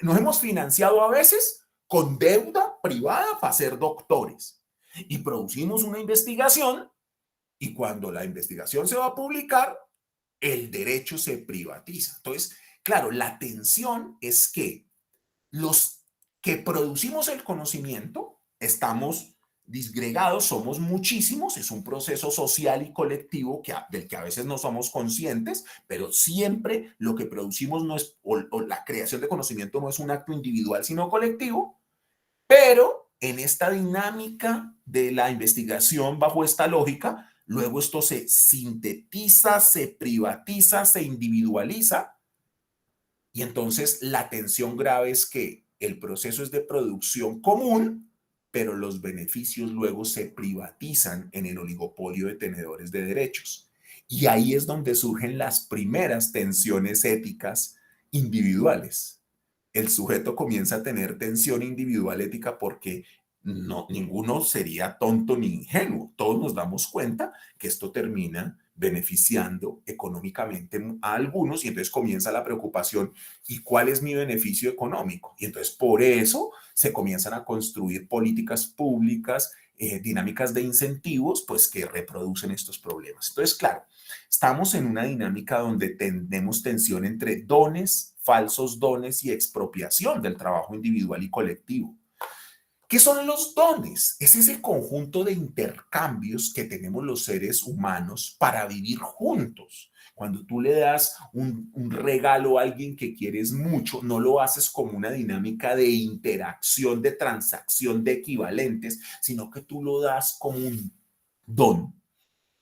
nos hemos financiado a veces con deuda privada para ser doctores y producimos una investigación y cuando la investigación se va a publicar, el derecho se privatiza. Entonces, claro, la tensión es que los que producimos el conocimiento estamos disgregados, somos muchísimos, es un proceso social y colectivo del que a veces no somos conscientes, pero siempre lo que producimos no es, o la creación de conocimiento no es un acto individual, sino colectivo, pero en esta dinámica de la investigación bajo esta lógica, luego esto se sintetiza, se privatiza, se individualiza y entonces la tensión grave es que el proceso es de producción común, pero los beneficios luego se privatizan en el oligopolio de tenedores de derechos. Y ahí es donde surgen las primeras tensiones éticas individuales. El sujeto comienza a tener tensión individual ética porque no, ninguno sería tonto ni ingenuo. Todos nos damos cuenta que esto termina beneficiando económicamente a algunos y entonces comienza la preocupación, ¿y cuál es mi beneficio económico? Y entonces por eso se comienzan a construir políticas públicas, dinámicas de incentivos, pues que reproducen estos problemas. Entonces, claro, estamos en una dinámica donde tenemos tensión entre dones, falsos dones y expropiación del trabajo individual y colectivo. ¿Qué son los dones? Es ese conjunto de intercambios que tenemos los seres humanos para vivir juntos. Cuando tú le das un regalo a alguien que quieres mucho, no lo haces como una dinámica de interacción, de transacción de equivalentes, sino que tú lo das como un don.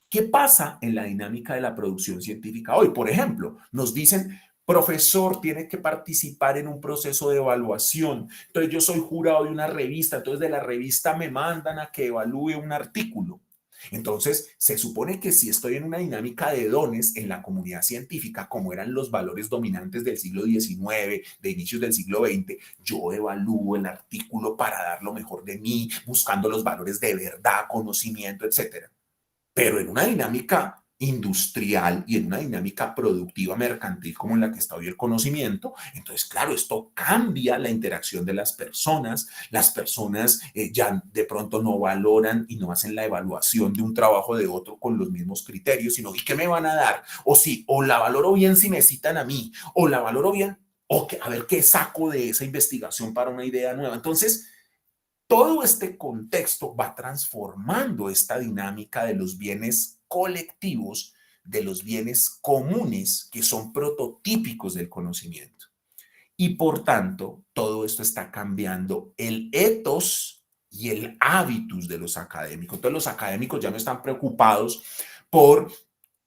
¿Qué pasa en la dinámica de la producción científica hoy? Por ejemplo, nos dicen, profesor, tiene que participar en un proceso de evaluación. Entonces yo soy jurado de una revista, entonces de la revista me mandan a que evalúe un artículo. Entonces, se supone que si estoy en una dinámica de dones en la comunidad científica, como eran los valores dominantes del siglo XIX, de inicios del siglo XX, yo evalúo el artículo para dar lo mejor de mí, buscando los valores de verdad, conocimiento, etcétera, pero en una dinámica industrial y en una dinámica productiva mercantil como en la que está hoy el conocimiento, entonces claro, esto cambia la interacción de las personas ya de pronto no valoran y no hacen la evaluación de un trabajo de otro con los mismos criterios, sino ¿y qué me van a dar? O sí, o la valoro bien si me citan a mí, o la valoro bien, o que, a ver qué saco de esa investigación para una idea nueva. Entonces, todo este contexto va transformando esta dinámica de los bienes colectivos, de los bienes comunes que son prototípicos del conocimiento. Y por tanto, todo esto está cambiando el ethos y el hábitus de los académicos. Entonces, los académicos ya no están preocupados por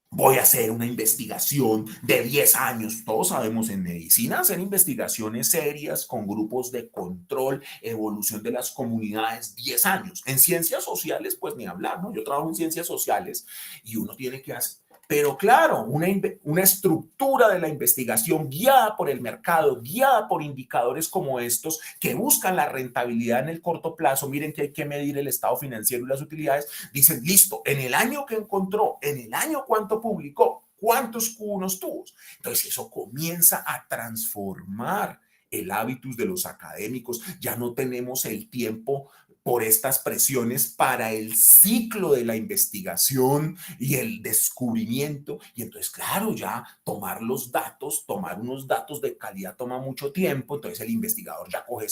voy a hacer una investigación de 10 años. Todos sabemos en medicina hacer investigaciones serias con grupos de control, evolución de las comunidades, 10 años. En ciencias sociales, pues ni hablar, ¿no? Yo trabajo en ciencias sociales y uno tiene que hacer, pero claro, una estructura de la investigación guiada por el mercado, guiada por indicadores como estos que buscan la rentabilidad en el corto plazo. Miren que hay que medir el estado financiero y las utilidades. Dicen, listo, en el año que encontró, en el año cuánto publicó, cuántos cubonos tuvo. Entonces eso comienza a transformar el hábitus de los académicos. Ya no tenemos el tiempo por estas presiones para el ciclo de la investigación y el descubrimiento. Y entonces, claro, ya tomar los datos, tomar unos datos de calidad toma mucho tiempo. Entonces el investigador ya coge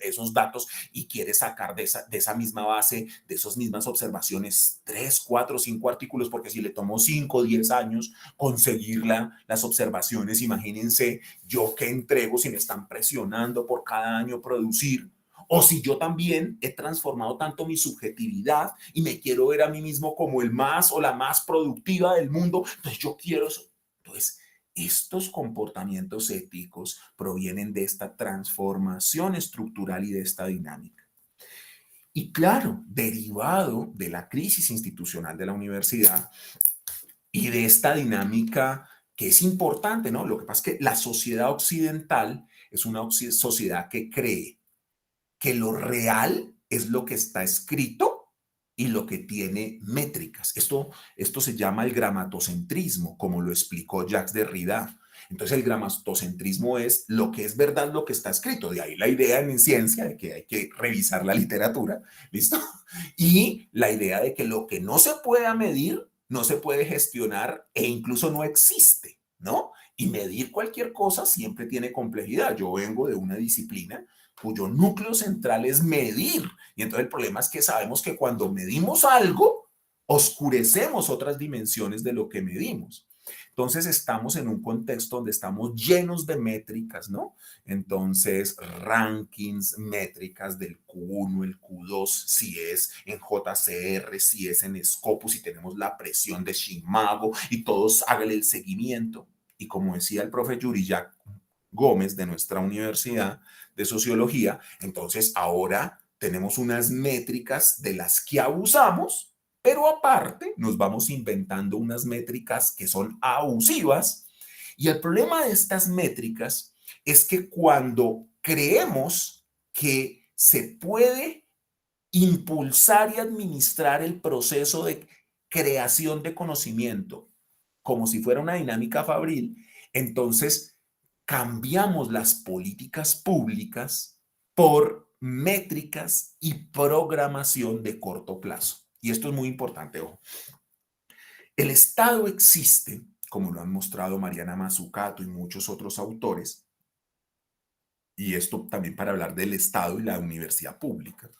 esos datos y quiere sacar de esa misma base, de esas mismas observaciones, 3, 4, 5 artículos, porque si le tomó 5, 10 años conseguir las observaciones, imagínense yo que entrego si me están presionando por cada año producir. O si yo también he transformado tanto mi subjetividad y me quiero ver a mí mismo como el más o la más productiva del mundo, entonces yo quiero eso. Entonces, estos comportamientos éticos provienen de esta transformación estructural y de esta dinámica. Y claro, derivado de la crisis institucional de la universidad y de esta dinámica que es importante, ¿no? Lo que pasa es que la sociedad occidental es una sociedad que cree que lo real es lo que está escrito y lo que tiene métricas. Esto se llama el gramatocentrismo, como lo explicó Jacques Derrida. Entonces el gramatocentrismo es lo que es verdad, lo que está escrito. De ahí la idea en ciencia de que hay que revisar la literatura, ¿listo? Y la idea de que lo que no se pueda medir, no se puede gestionar e incluso no existe, ¿no? Y medir cualquier cosa siempre tiene complejidad. Yo vengo de una disciplina cuyo núcleo central es medir. Y entonces el problema es que sabemos que cuando medimos algo, oscurecemos otras dimensiones de lo que medimos. Entonces estamos en un contexto donde estamos llenos de métricas, ¿no? Entonces, rankings, métricas del Q1, el Q2, si es en JCR, si es en Scopus, si tenemos la presión de Shimago y todos háganle el seguimiento. Y como decía el profe Yuriyak Gómez de nuestra universidad de sociología, entonces ahora tenemos unas métricas de las que abusamos, pero aparte nos vamos inventando unas métricas que son abusivas. Y el problema de estas métricas es que cuando creemos que se puede impulsar y administrar el proceso de creación de conocimiento como si fuera una dinámica fabril, entonces cambiamos las políticas públicas por métricas y programación de corto plazo. Y esto es muy importante, ojo. El Estado existe, como lo han mostrado Mariana Mazzucato y muchos otros autores, y esto también para hablar del Estado y la universidad pública,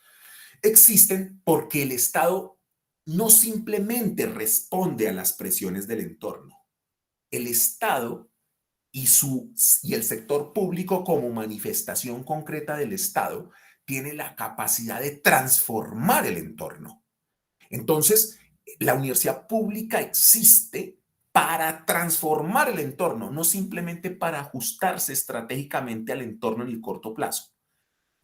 existen porque el Estado no simplemente responde a las presiones del entorno. El Estado y el sector público como manifestación concreta del Estado tiene la capacidad de transformar el entorno. Entonces, la universidad pública existe para transformar el entorno, no simplemente para ajustarse estratégicamente al entorno en el corto plazo.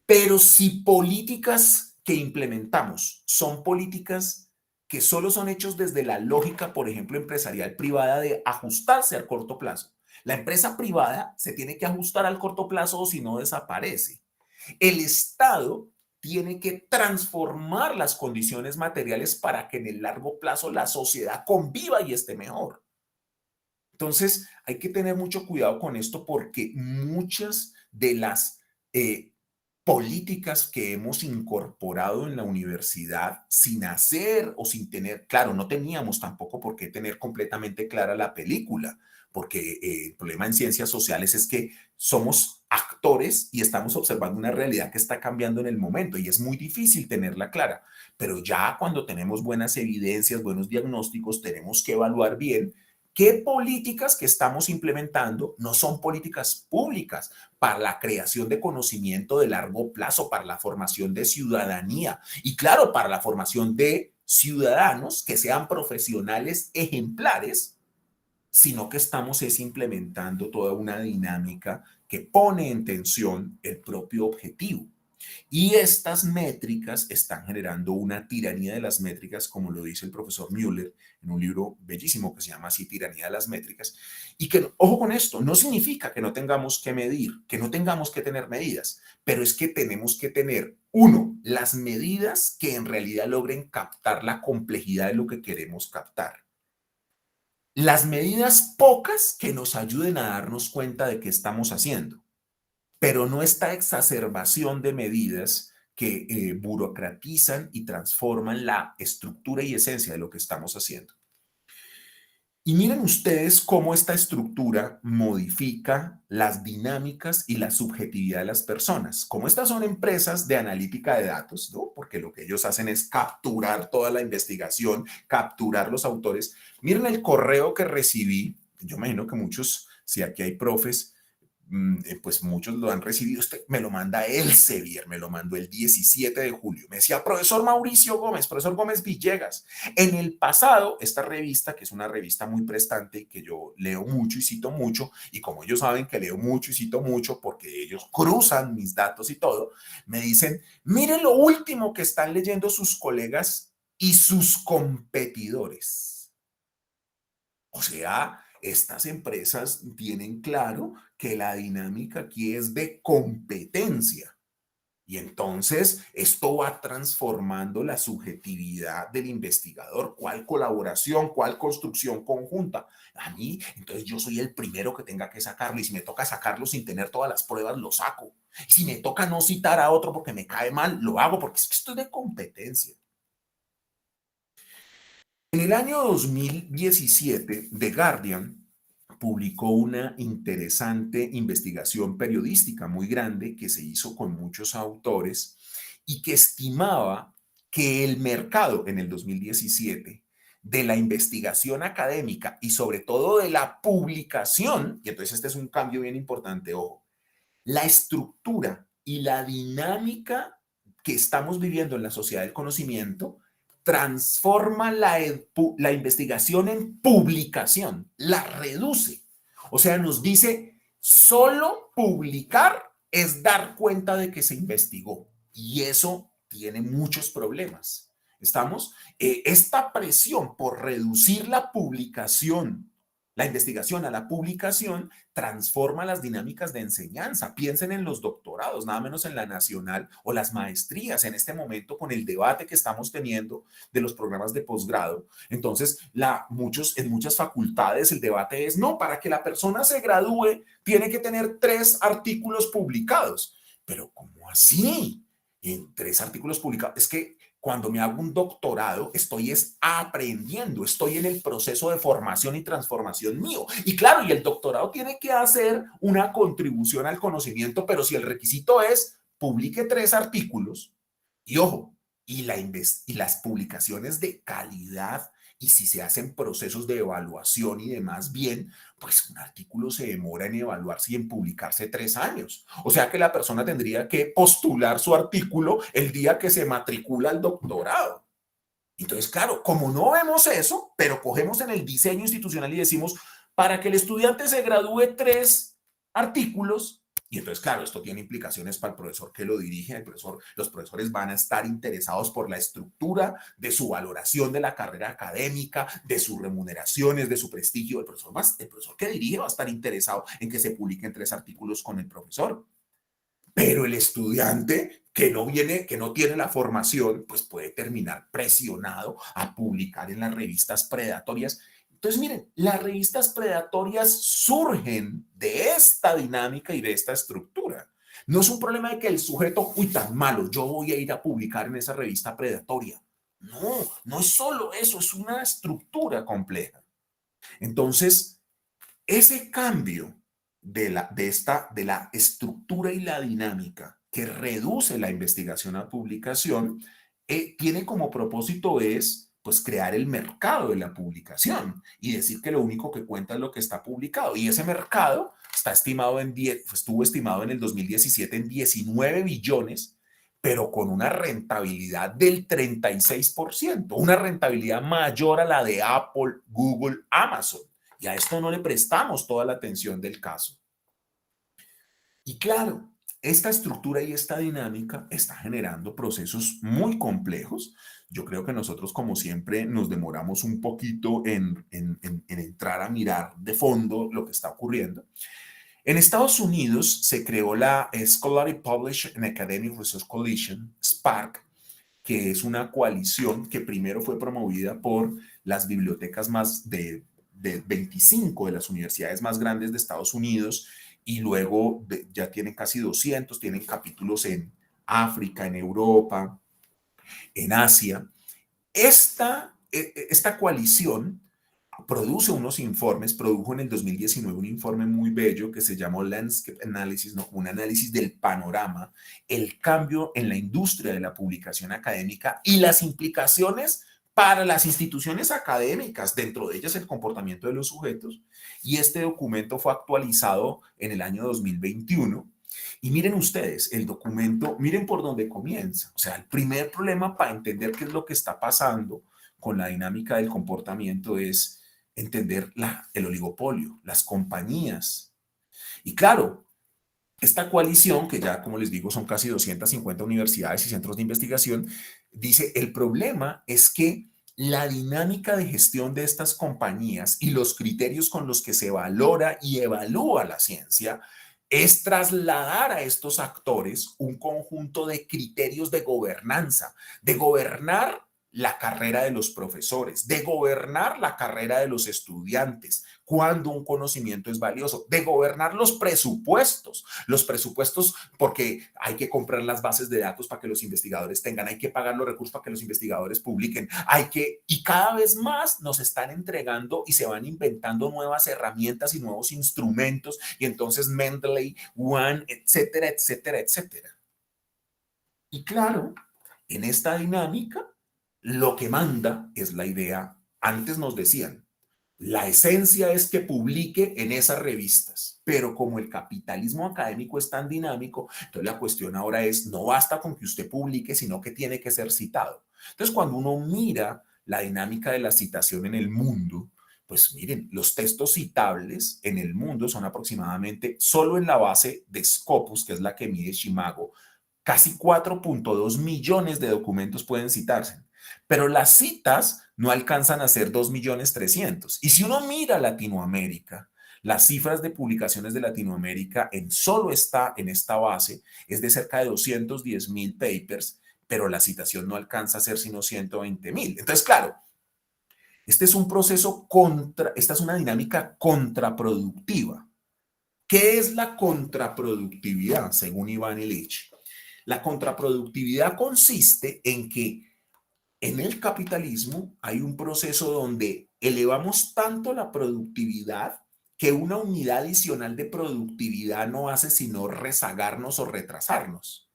Pero si políticas que implementamos son políticas que solo son hechos desde la lógica, por ejemplo, empresarial privada de ajustarse al corto plazo, la empresa privada se tiene que ajustar al corto plazo o si no desaparece. El Estado tiene que transformar las condiciones materiales para que en el largo plazo la sociedad conviva y esté mejor. Entonces, hay que tener mucho cuidado con esto porque muchas de las políticas que hemos incorporado en la universidad sin hacer o sin tener, claro, no teníamos tampoco por qué tener completamente clara la película, porque el problema en ciencias sociales es que somos actores y estamos observando una realidad que está cambiando en el momento y es muy difícil tenerla clara, pero ya cuando tenemos buenas evidencias, buenos diagnósticos, tenemos que evaluar bien qué políticas que estamos implementando no son políticas públicas para la creación de conocimiento de largo plazo, para la formación de ciudadanía y claro, para la formación de ciudadanos que sean profesionales ejemplares, sino que estamos implementando toda una dinámica que pone en tensión el propio objetivo. Y estas métricas están generando una tiranía de las métricas, como lo dice el profesor Müller en un libro bellísimo que se llama así, Tiranía de las Métricas. Y que, ojo con esto, no significa que no tengamos que medir, que no tengamos que tener medidas, pero es que tenemos que tener, uno, las medidas que en realidad logren captar la complejidad de lo que queremos captar. Las medidas pocas que nos ayuden a darnos cuenta de qué estamos haciendo, pero no esta exacerbación de medidas que burocratizan y transforman la estructura y esencia de lo que estamos haciendo. Y miren ustedes cómo esta estructura modifica las dinámicas y la subjetividad de las personas. Como estas son empresas de analítica de datos, ¿no? Porque lo que ellos hacen es capturar toda la investigación, capturar los autores. Miren el correo que recibí. Yo imagino que muchos, si aquí hay profes, pues muchos lo han recibido. Este me lo manda Elsevier, me lo mandó el 17 de julio. Me decía, profesor Mauricio Gómez, profesor Gómez Villegas. En el pasado, esta revista, que es una revista muy prestante y que yo leo mucho y cito mucho, y como ellos saben que leo mucho y cito mucho porque ellos cruzan mis datos y todo, me dicen, miren lo último que están leyendo sus colegas y sus competidores. O sea, estas empresas tienen claro que la dinámica aquí es de competencia. Y entonces esto va transformando la subjetividad del investigador. ¿Cuál colaboración? ¿Cuál construcción conjunta? A mí, entonces yo soy el primero que tenga que sacarlo. Y si me toca sacarlo sin tener todas las pruebas, lo saco. Y si me toca no citar a otro porque me cae mal, lo hago porque es que esto es de competencia. En el año 2017, The Guardian publicó una interesante investigación periodística muy grande que se hizo con muchos autores y que estimaba que el mercado en el 2017 de la investigación académica y sobre todo de la publicación, y entonces este es un cambio bien importante, ojo, la estructura y la dinámica que estamos viviendo en la sociedad del conocimiento transforma la investigación en publicación, la reduce. O sea, nos dice, solo publicar es dar cuenta de que se investigó. Y eso tiene muchos problemas. ¿Estamos? Esta presión por reducir la publicación, la investigación a la publicación, transforma las dinámicas de enseñanza. Piensen en los doctorados, nada menos en la nacional o las maestrías en este momento con el debate que estamos teniendo de los programas de posgrado. Entonces, en muchas facultades el debate es, no, para que la persona se gradúe tiene que tener 3 artículos publicados. Pero ¿cómo así? En 3 artículos publicados. Es que cuando me hago un doctorado, estoy aprendiendo, estoy en el proceso de formación y transformación mío. Y claro, y el doctorado tiene que hacer una contribución al conocimiento, pero si el requisito es publique 3 artículos, y ojo, y las publicaciones de calidad, y si se hacen procesos de evaluación y demás bien, pues un artículo se demora en evaluarse y en publicarse 3 años. O sea que la persona tendría que postular su artículo el día que se matricula al doctorado. Entonces, claro, como no vemos eso, pero cogemos en el diseño institucional y decimos, para que el estudiante se gradúe 3 artículos, y entonces, claro, esto tiene implicaciones para el profesor que lo dirige. Los profesores van a estar interesados por la estructura de su valoración de la carrera académica, de sus remuneraciones, de su prestigio. El profesor que dirige va a estar interesado en que se publiquen 3 artículos con el profesor. Pero el estudiante que no tiene la formación, pues puede terminar presionado a publicar en las revistas predatorias. Entonces, miren, las revistas predatorias surgen de esta dinámica y de esta estructura. No es un problema de que el sujeto, uy, tan malo, yo voy a ir a publicar en esa revista predatoria. No, no es solo eso, es una estructura compleja. Entonces, ese cambio de la estructura y la dinámica que reduce la investigación a publicación, tiene como propósito es pues crear el mercado de la publicación y decir que lo único que cuenta es lo que está publicado. Y ese mercado estuvo estimado en el 2017 en 19 billones, pero con una rentabilidad del 36%, una rentabilidad mayor a la de Apple, Google, Amazon. Y a esto no le prestamos toda la atención del caso. Y claro, esta estructura y esta dinámica está generando procesos muy complejos. Yo creo que nosotros, como siempre, nos demoramos un poquito en entrar a mirar de fondo lo que está ocurriendo. En Estados Unidos se creó la Scholarly Publishing and Academic Research Coalition, SPARC, que es una coalición que primero fue promovida por las bibliotecas más de 25 de las universidades más grandes de Estados Unidos y luego ya tienen casi 200, tienen capítulos en África, en Europa, en Asia. Esta coalición produce unos informes, produjo en el 2019 un informe muy bello que se llamó Landscape Analysis, ¿no? Un análisis del panorama, el cambio en la industria de la publicación académica y las implicaciones para las instituciones académicas, dentro de ellas el comportamiento de los sujetos, y este documento fue actualizado en el año 2021. Y miren ustedes, el documento, miren por dónde comienza. O sea, el primer problema para entender qué es lo que está pasando con la dinámica del comportamiento es entender el oligopolio, las compañías. Y claro, esta coalición, que ya como les digo son casi 250 universidades y centros de investigación, dice, el problema es que la dinámica de gestión de estas compañías y los criterios con los que se valora y evalúa la ciencia es trasladar a estos actores un conjunto de criterios de gobernanza, de gobernar la carrera de los profesores, de gobernar la carrera de los estudiantes, cuando un conocimiento es valioso, de gobernar los presupuestos porque hay que comprar las bases de datos para que los investigadores tengan, hay que pagar los recursos para que los investigadores publiquen, y cada vez más nos están entregando y se van inventando nuevas herramientas y nuevos instrumentos, y entonces Mendeley, One, etcétera, etcétera, etcétera. Y claro, en esta dinámica, lo que manda es la idea. Antes nos decían, la esencia es que publique en esas revistas, pero como el capitalismo académico es tan dinámico, entonces la cuestión ahora es, no basta con que usted publique, sino que tiene que ser citado. Entonces, cuando uno mira la dinámica de la citación en el mundo, pues miren, los textos citables en el mundo son aproximadamente, solo en la base de Scopus, que es la que mide Shimago, casi 4.2 millones de documentos pueden citarse, pero las citas no alcanzan a ser 2.300.000. Y si uno mira Latinoamérica, las cifras de publicaciones de Latinoamérica solo está en esta base, es de cerca de 210.000 papers, pero la citación no alcanza a ser sino 120.000. Entonces, claro, este es un proceso esta es una dinámica contraproductiva. ¿Qué es la contraproductividad, según Iván Illich? La contraproductividad consiste en que en el capitalismo hay un proceso donde elevamos tanto la productividad que una unidad adicional de productividad no hace sino rezagarnos o retrasarnos.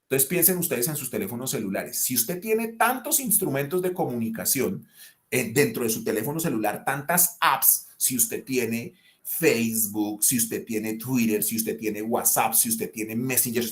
Entonces piensen ustedes en sus teléfonos celulares. Si usted tiene tantos instrumentos de comunicación dentro de su teléfono celular, tantas apps, si usted tiene Facebook, si usted tiene Twitter, si usted tiene WhatsApp, si usted tiene Messenger,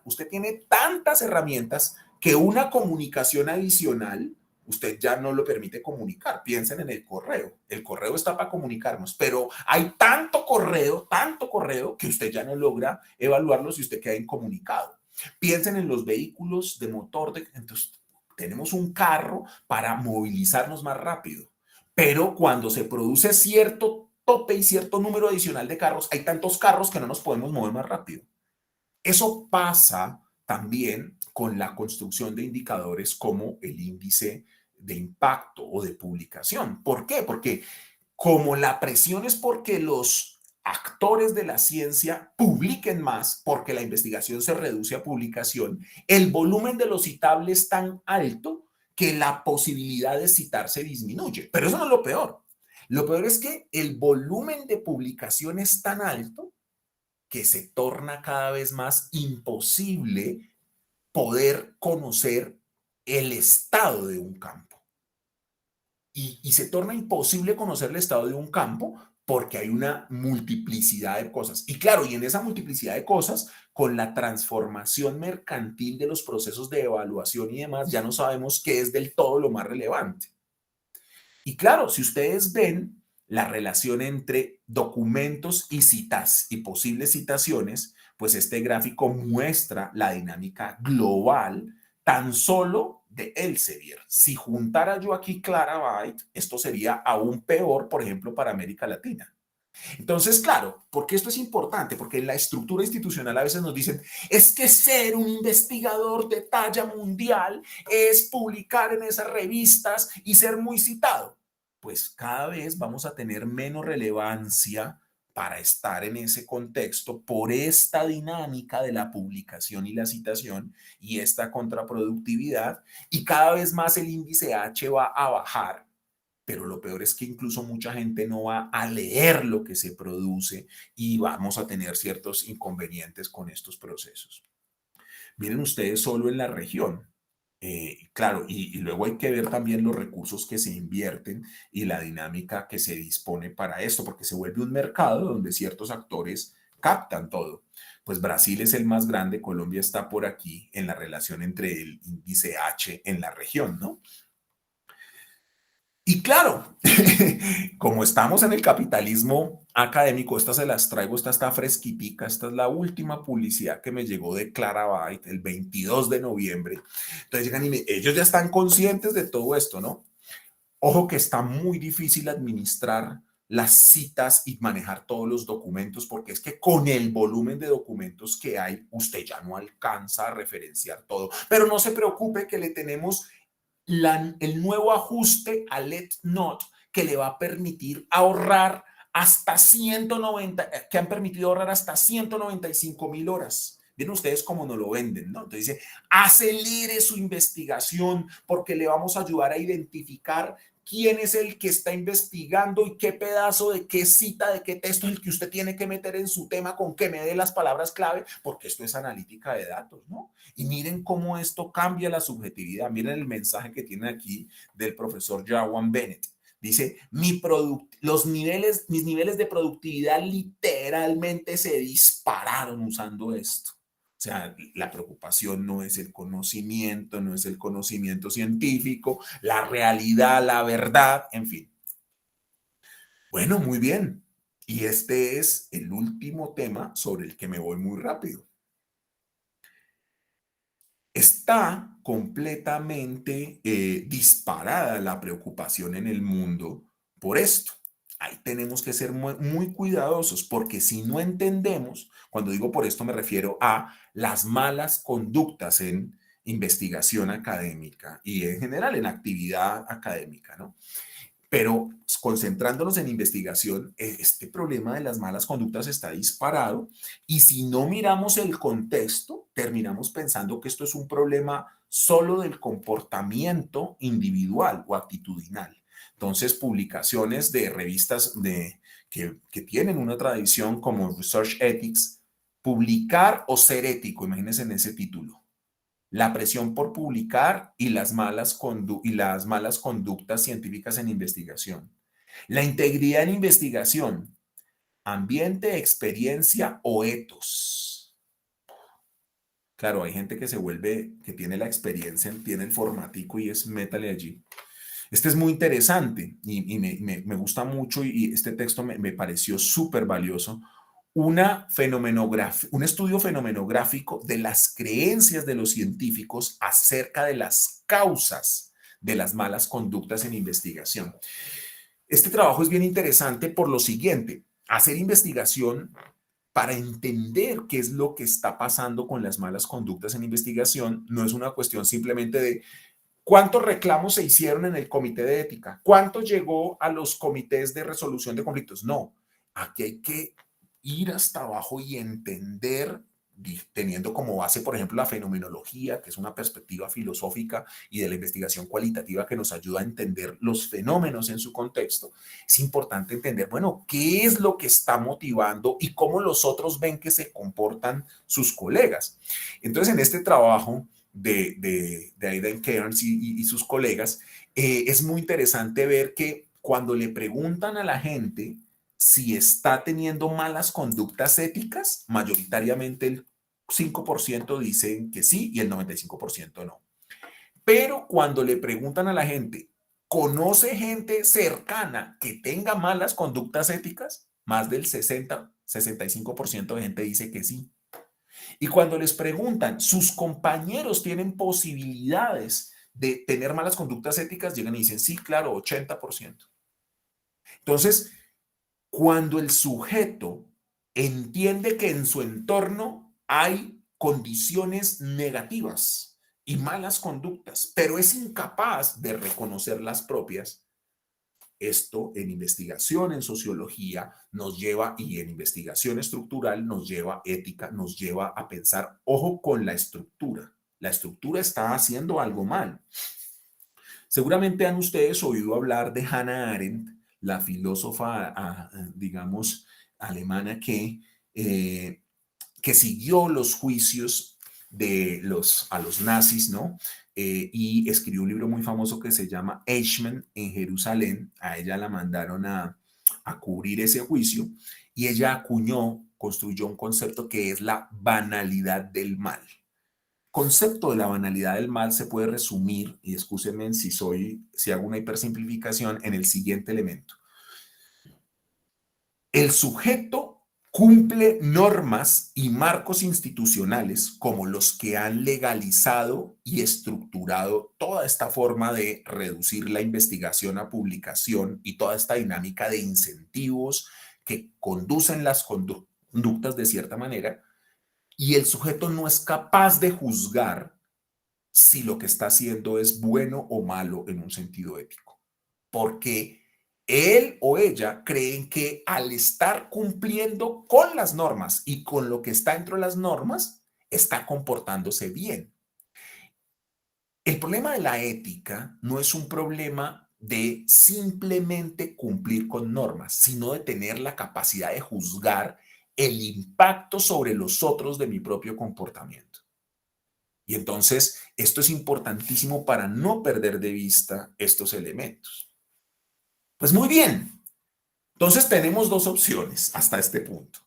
usted tiene tantas herramientas que una comunicación adicional usted ya no lo permite comunicar. Piensen en el correo. El correo está para comunicarnos, pero hay tanto correo que usted ya no logra evaluarlo si usted queda incomunicado. Piensen en los vehículos de motor. Entonces, tenemos un carro para movilizarnos más rápido, pero cuando se produce cierto tope y cierto número adicional de carros, hay tantos carros que no nos podemos mover más rápido. Eso pasa también con la construcción de indicadores como el índice de impacto o de publicación. ¿Por qué? Porque como la presión es porque los actores de la ciencia publiquen más, porque la investigación se reduce a publicación, el volumen de lo citable es tan alto que la posibilidad de citarse disminuye. Pero eso no es lo peor. Lo peor es que el volumen de publicación es tan alto que se torna cada vez más imposible poder conocer el estado de un campo. Y se torna imposible conocer el estado de un campo porque hay una multiplicidad de cosas. Y claro, y en esa multiplicidad de cosas, con la transformación mercantil de los procesos de evaluación y demás, ya no sabemos qué es del todo lo más relevante. Y claro, si ustedes ven la relación entre documentos y citas y posibles citaciones, pues este gráfico muestra la dinámica global tan solo de Elsevier. Si juntara yo aquí Clarabait, esto sería aún peor, por ejemplo, para América Latina. Entonces, claro, ¿por qué esto es importante? Porque en la estructura institucional a veces nos dicen, es que ser un investigador de talla mundial es publicar en esas revistas y ser muy citado. Pues cada vez vamos a tener menos relevancia para estar en ese contexto por esta dinámica de la publicación y la citación y esta contraproductividad, y cada vez más el índice H va a bajar. Pero lo peor es que incluso mucha gente no va a leer lo que se produce y vamos a tener ciertos inconvenientes con estos procesos. Miren ustedes solo en la región. Claro, y luego hay que ver también los recursos que se invierten y la dinámica que se dispone para esto, porque se vuelve un mercado donde ciertos actores captan todo. Pues Brasil es el más grande, Colombia está por aquí en la relación entre el índice H en la región, ¿no? Y claro, como estamos en el capitalismo académico, estas se las traigo, esta está fresquitica, esta es la última publicidad que me llegó de Clarabyte el 22 de noviembre. Entonces llegan y ellos ya están conscientes de todo esto, ¿no? Ojo que está muy difícil administrar las citas y manejar todos los documentos, porque es que con el volumen de documentos que hay, usted ya no alcanza a referenciar todo. Pero no se preocupe que le tenemos el nuevo ajuste a Let Not que le va a permitir ahorrar hasta 190, que han permitido ahorrar hasta 195,000 horas. Miren ustedes cómo nos lo venden, ¿no? Entonces dice, acelere su investigación porque le vamos a ayudar a identificar quién es el que está investigando y qué pedazo de qué cita, de qué texto es el que usted tiene que meter en su tema con que me dé las palabras clave, porque esto es analítica de datos, ¿no? Y miren cómo esto cambia la subjetividad. Miren el mensaje que tiene aquí del profesor Jawan Bennett. Dice, mis niveles de productividad literalmente se dispararon usando esto. O sea, la preocupación no es el conocimiento, no es el conocimiento científico, la realidad, la verdad, en fin. Bueno, muy bien. Y este es el último tema sobre el que me voy muy rápido. Está completamente disparada la preocupación en el mundo por esto. Ahí tenemos que ser muy, muy cuidadosos porque si no entendemos, cuando digo por esto me refiero a las malas conductas en investigación académica y en general en actividad académica, ¿no? Pero concentrándonos en investigación, este problema de las malas conductas está disparado y si no miramos el contexto, terminamos pensando que esto es un problema solo del comportamiento individual o actitudinal. Entonces, publicaciones de revistas que tienen una tradición como Research Ethics, publicar o ser ético, imagínense en ese título, la presión por publicar y las malas conductas científicas en investigación. La integridad en investigación, ambiente, experiencia o etos. Claro, hay gente que se vuelve, que tiene la experiencia, tiene el formatico y es métale allí. Este es muy interesante y me gusta mucho y este texto me pareció súper valioso. Un estudio fenomenográfico de las creencias de los científicos acerca de las causas de las malas conductas en investigación. Este trabajo es bien interesante por lo siguiente, hacer investigación para entender qué es lo que está pasando con las malas conductas en investigación no es una cuestión simplemente de ¿cuántos reclamos se hicieron en el comité de ética? ¿Cuánto llegó a los comités de resolución de conflictos? No, aquí hay que ir hasta abajo y entender, teniendo como base, por ejemplo, la fenomenología, que es una perspectiva filosófica y de la investigación cualitativa que nos ayuda a entender los fenómenos en su contexto. Es importante entender, bueno, qué es lo que está motivando y cómo los otros ven que se comportan sus colegas. Entonces, en este trabajo de Aidan Cairns y sus colegas, es muy interesante ver que cuando le preguntan a la gente si está teniendo malas conductas éticas, mayoritariamente el 5% dicen que sí y el 95% no. Pero cuando le preguntan a la gente, ¿conoce gente cercana que tenga malas conductas éticas? Más del 65% de gente dice que sí. Y cuando les preguntan, ¿sus compañeros tienen posibilidades de tener malas conductas éticas? Llegan y dicen, sí, claro, 80%. Entonces, cuando el sujeto entiende que en su entorno hay condiciones negativas y malas conductas, pero es incapaz de reconocer las propias, esto en investigación, en sociología, nos lleva, y en investigación estructural nos lleva, ética, nos lleva a pensar, ojo con la estructura. La estructura está haciendo algo mal. Seguramente han ustedes oído hablar de Hannah Arendt, la filósofa, digamos, alemana que siguió los juicios a los nazis, ¿no? Y escribió un libro muy famoso que se llama Eichmann en Jerusalén. A ella la mandaron a cubrir ese juicio y ella construyó un concepto que es la banalidad del mal. Concepto de la banalidad del mal se puede resumir, y excúsenme si hago una hipersimplificación, en el siguiente elemento. El sujeto cumple normas y marcos institucionales como los que han legalizado y estructurado toda esta forma de reducir la investigación a publicación y toda esta dinámica de incentivos que conducen las conductas de cierta manera, y el sujeto no es capaz de juzgar si lo que está haciendo es bueno o malo en un sentido ético, porque él o ella creen que al estar cumpliendo con las normas y con lo que está dentro de las normas, está comportándose bien. El problema de la ética no es un problema de simplemente cumplir con normas, sino de tener la capacidad de juzgar el impacto sobre los otros de mi propio comportamiento. Y entonces, esto es importantísimo para no perder de vista estos elementos. Pues muy bien. Entonces tenemos dos opciones hasta este punto.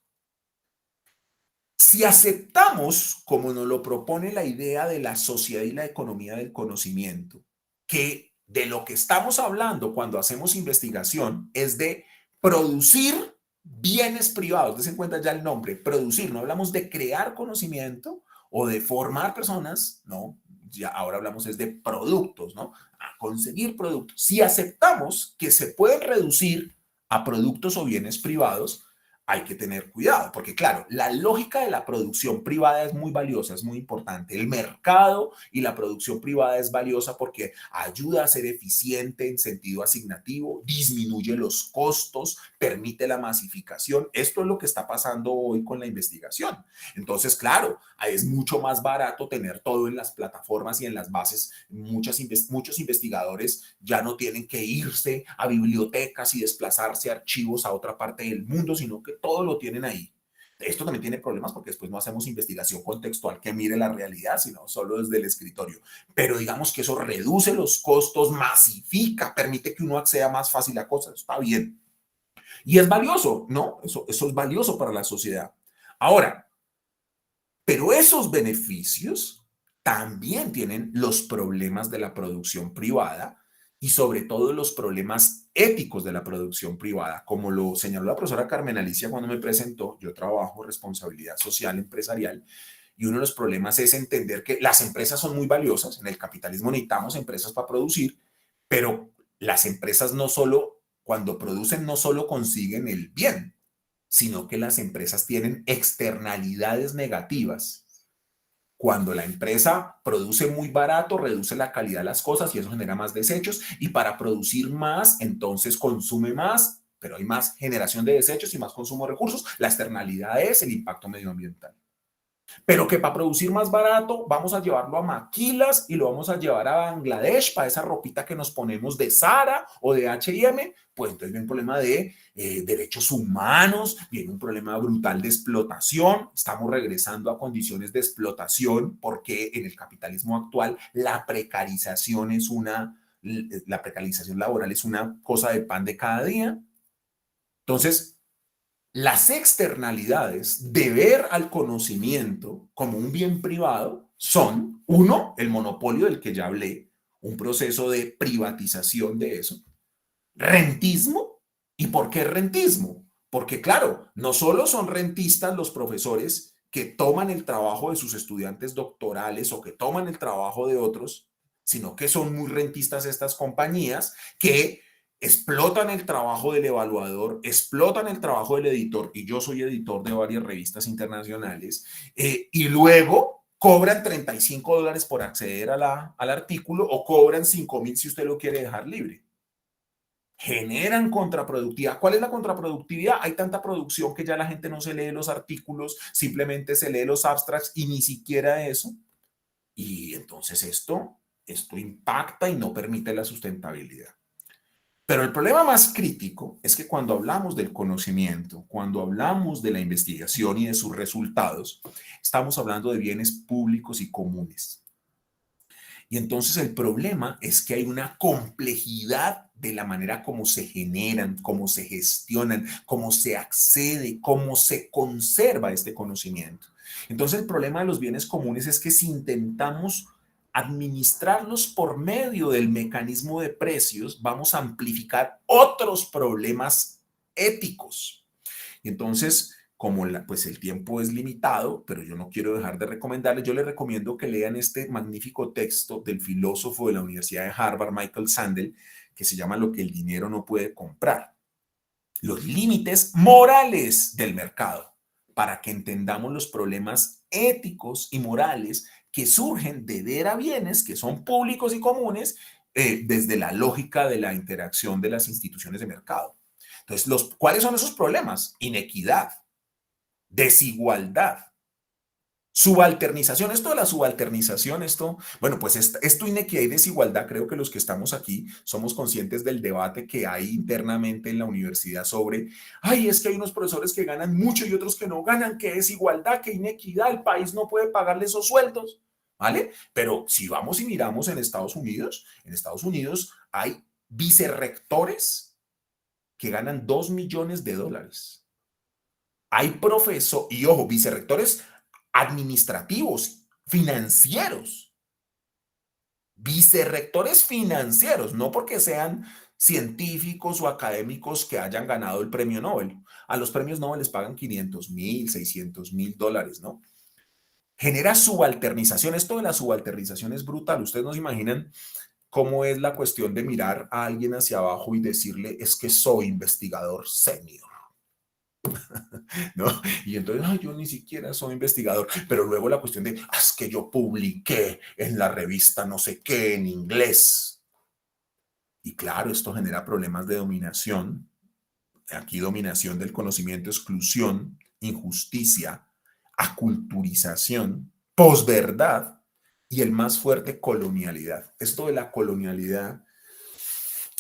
Si aceptamos, como nos lo propone la idea de la sociedad y la economía del conocimiento, que de lo que estamos hablando cuando hacemos investigación es de producir bienes privados, des en cuenta ya el nombre, producir, no hablamos de crear conocimiento o de formar personas, no, ya ahora hablamos es de productos, ¿no? A conseguir productos. Si aceptamos que se pueden reducir a productos o bienes privados, hay que tener cuidado, porque claro, la lógica de la producción privada es muy valiosa, es muy importante. El mercado y la producción privada es valiosa porque ayuda a ser eficiente en sentido asignativo, disminuye los costos, permite la masificación. Esto es lo que está pasando hoy con la investigación. Entonces, claro, es mucho más barato tener todo en las plataformas y en las bases. Muchos investigadores ya no tienen que irse a bibliotecas y desplazarse a archivos a otra parte del mundo, sino que todo lo tienen ahí. Esto también tiene problemas porque después no hacemos investigación contextual que mire la realidad, sino solo desde el escritorio. Pero digamos que eso reduce los costos, masifica, permite que uno acceda más fácil a cosas. Está bien. Y es valioso, ¿no? Eso es valioso para la sociedad. Ahora, pero esos beneficios también tienen los problemas de la producción privada y sobre todo los problemas éticos de la producción privada. Como lo señaló la profesora Carmen Alicia cuando me presentó, yo trabajo responsabilidad social empresarial y uno de los problemas es entender que las empresas son muy valiosas. En el capitalismo necesitamos empresas para producir, pero las empresas no solo, cuando producen, no solo consiguen el bien, sino que las empresas tienen externalidades negativas. Cuando la empresa produce muy barato, reduce la calidad de las cosas y eso genera más desechos, y para producir más, entonces consume más, pero hay más generación de desechos y más consumo de recursos. La externalidad es el impacto medioambiental. Pero que para producir más barato vamos a llevarlo a maquilas y lo vamos a llevar a Bangladesh para esa ropita que nos ponemos de Zara o de H&M, pues entonces viene un problema de derechos humanos, viene un problema brutal de explotación. Estamos regresando a condiciones de explotación porque en el capitalismo actual la precarización laboral es una cosa de pan de cada día. Entonces, las externalidades de ver al conocimiento como un bien privado son, uno, el monopolio del que ya hablé, un proceso de privatización de eso, rentismo. ¿Y por qué rentismo? Porque claro, no solo son rentistas los profesores que toman el trabajo de sus estudiantes doctorales o que toman el trabajo de otros, sino que son muy rentistas estas compañías que explotan el trabajo del evaluador, explotan el trabajo del editor, y yo soy editor de varias revistas internacionales, y luego cobran $35 por acceder al artículo o cobran 5,000 si usted lo quiere dejar libre. Generan contraproductividad. ¿Cuál es la contraproductividad? Hay tanta producción que ya la gente no se lee los artículos, simplemente se lee los abstracts y ni siquiera eso. Y entonces esto impacta y no permite la sustentabilidad. Pero el problema más crítico es que cuando hablamos del conocimiento, cuando hablamos de la investigación y de sus resultados, estamos hablando de bienes públicos y comunes. Y entonces el problema es que hay una complejidad de la manera como se generan, cómo se gestionan, cómo se accede, cómo se conserva este conocimiento. Entonces el problema de los bienes comunes es que si intentamos administrarlos por medio del mecanismo de precios, vamos a amplificar otros problemas éticos. Y entonces, como pues el tiempo es limitado, pero yo no quiero dejar de recomendarles, yo les recomiendo que lean este magnífico texto del filósofo de la Universidad de Harvard, Michael Sandel, que se llama Lo que el dinero no puede comprar. Los límites morales del mercado, para que entendamos los problemas éticos y morales que surgen de ver a bienes que son públicos y comunes desde la lógica de la interacción de las instituciones de mercado. Entonces, ¿cuáles son esos problemas? Inequidad, desigualdad, subalternización. Esto de la subalternización, bueno, pues esto inequidad y desigualdad, creo que los que estamos aquí somos conscientes del debate que hay internamente en la universidad sobre, ay, es que hay unos profesores que ganan mucho y otros que no ganan, qué desigualdad, qué inequidad, el país no puede pagarle esos sueldos, ¿vale? Pero si vamos y miramos en Estados Unidos hay vicerrectores que ganan $2 millones. Hay profesores, y ojo, vicerrectores administrativos, financieros, vicerrectores financieros, no porque sean científicos o académicos que hayan ganado el premio Nobel. A los premios Nobel les pagan 500,000, 600,000 dólares, ¿no? Genera subalternización. Esto de la subalternización es brutal. Ustedes no se imaginan cómo es la cuestión de mirar a alguien hacia abajo y decirle, es que soy investigador senior. ¿No? Y entonces, ay, yo ni siquiera soy investigador, pero luego la cuestión de, es que yo publiqué en la revista no sé qué en inglés. Y claro, esto genera problemas de dominación. Aquí dominación del conocimiento, exclusión, injusticia, aculturización, posverdad y el más fuerte, colonialidad. Esto de la colonialidad,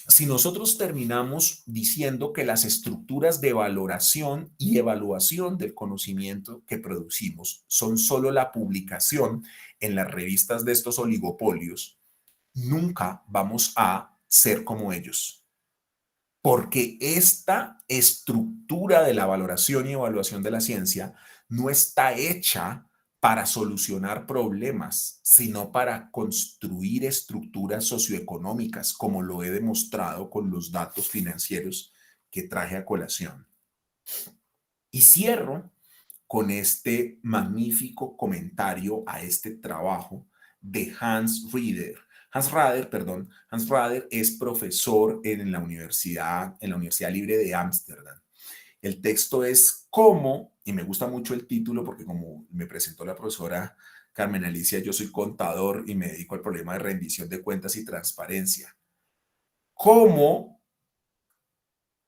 si nosotros terminamos diciendo que las estructuras de valoración y evaluación del conocimiento que producimos son solo la publicación en las revistas de estos oligopolios, nunca vamos a ser como ellos. Porque esta estructura de la valoración y evaluación de la ciencia no está hecha para solucionar problemas, sino para construir estructuras socioeconómicas, como lo he demostrado con los datos financieros que traje a colación. Y cierro con este magnífico comentario a este trabajo de Hans Raeder. Hans Raeder es profesor en la Universidad Libre de Ámsterdam. El texto es cómo, y me gusta mucho el título porque como me presentó la profesora Carmen Alicia, yo soy contador y me dedico al problema de rendición de cuentas y transparencia. Cómo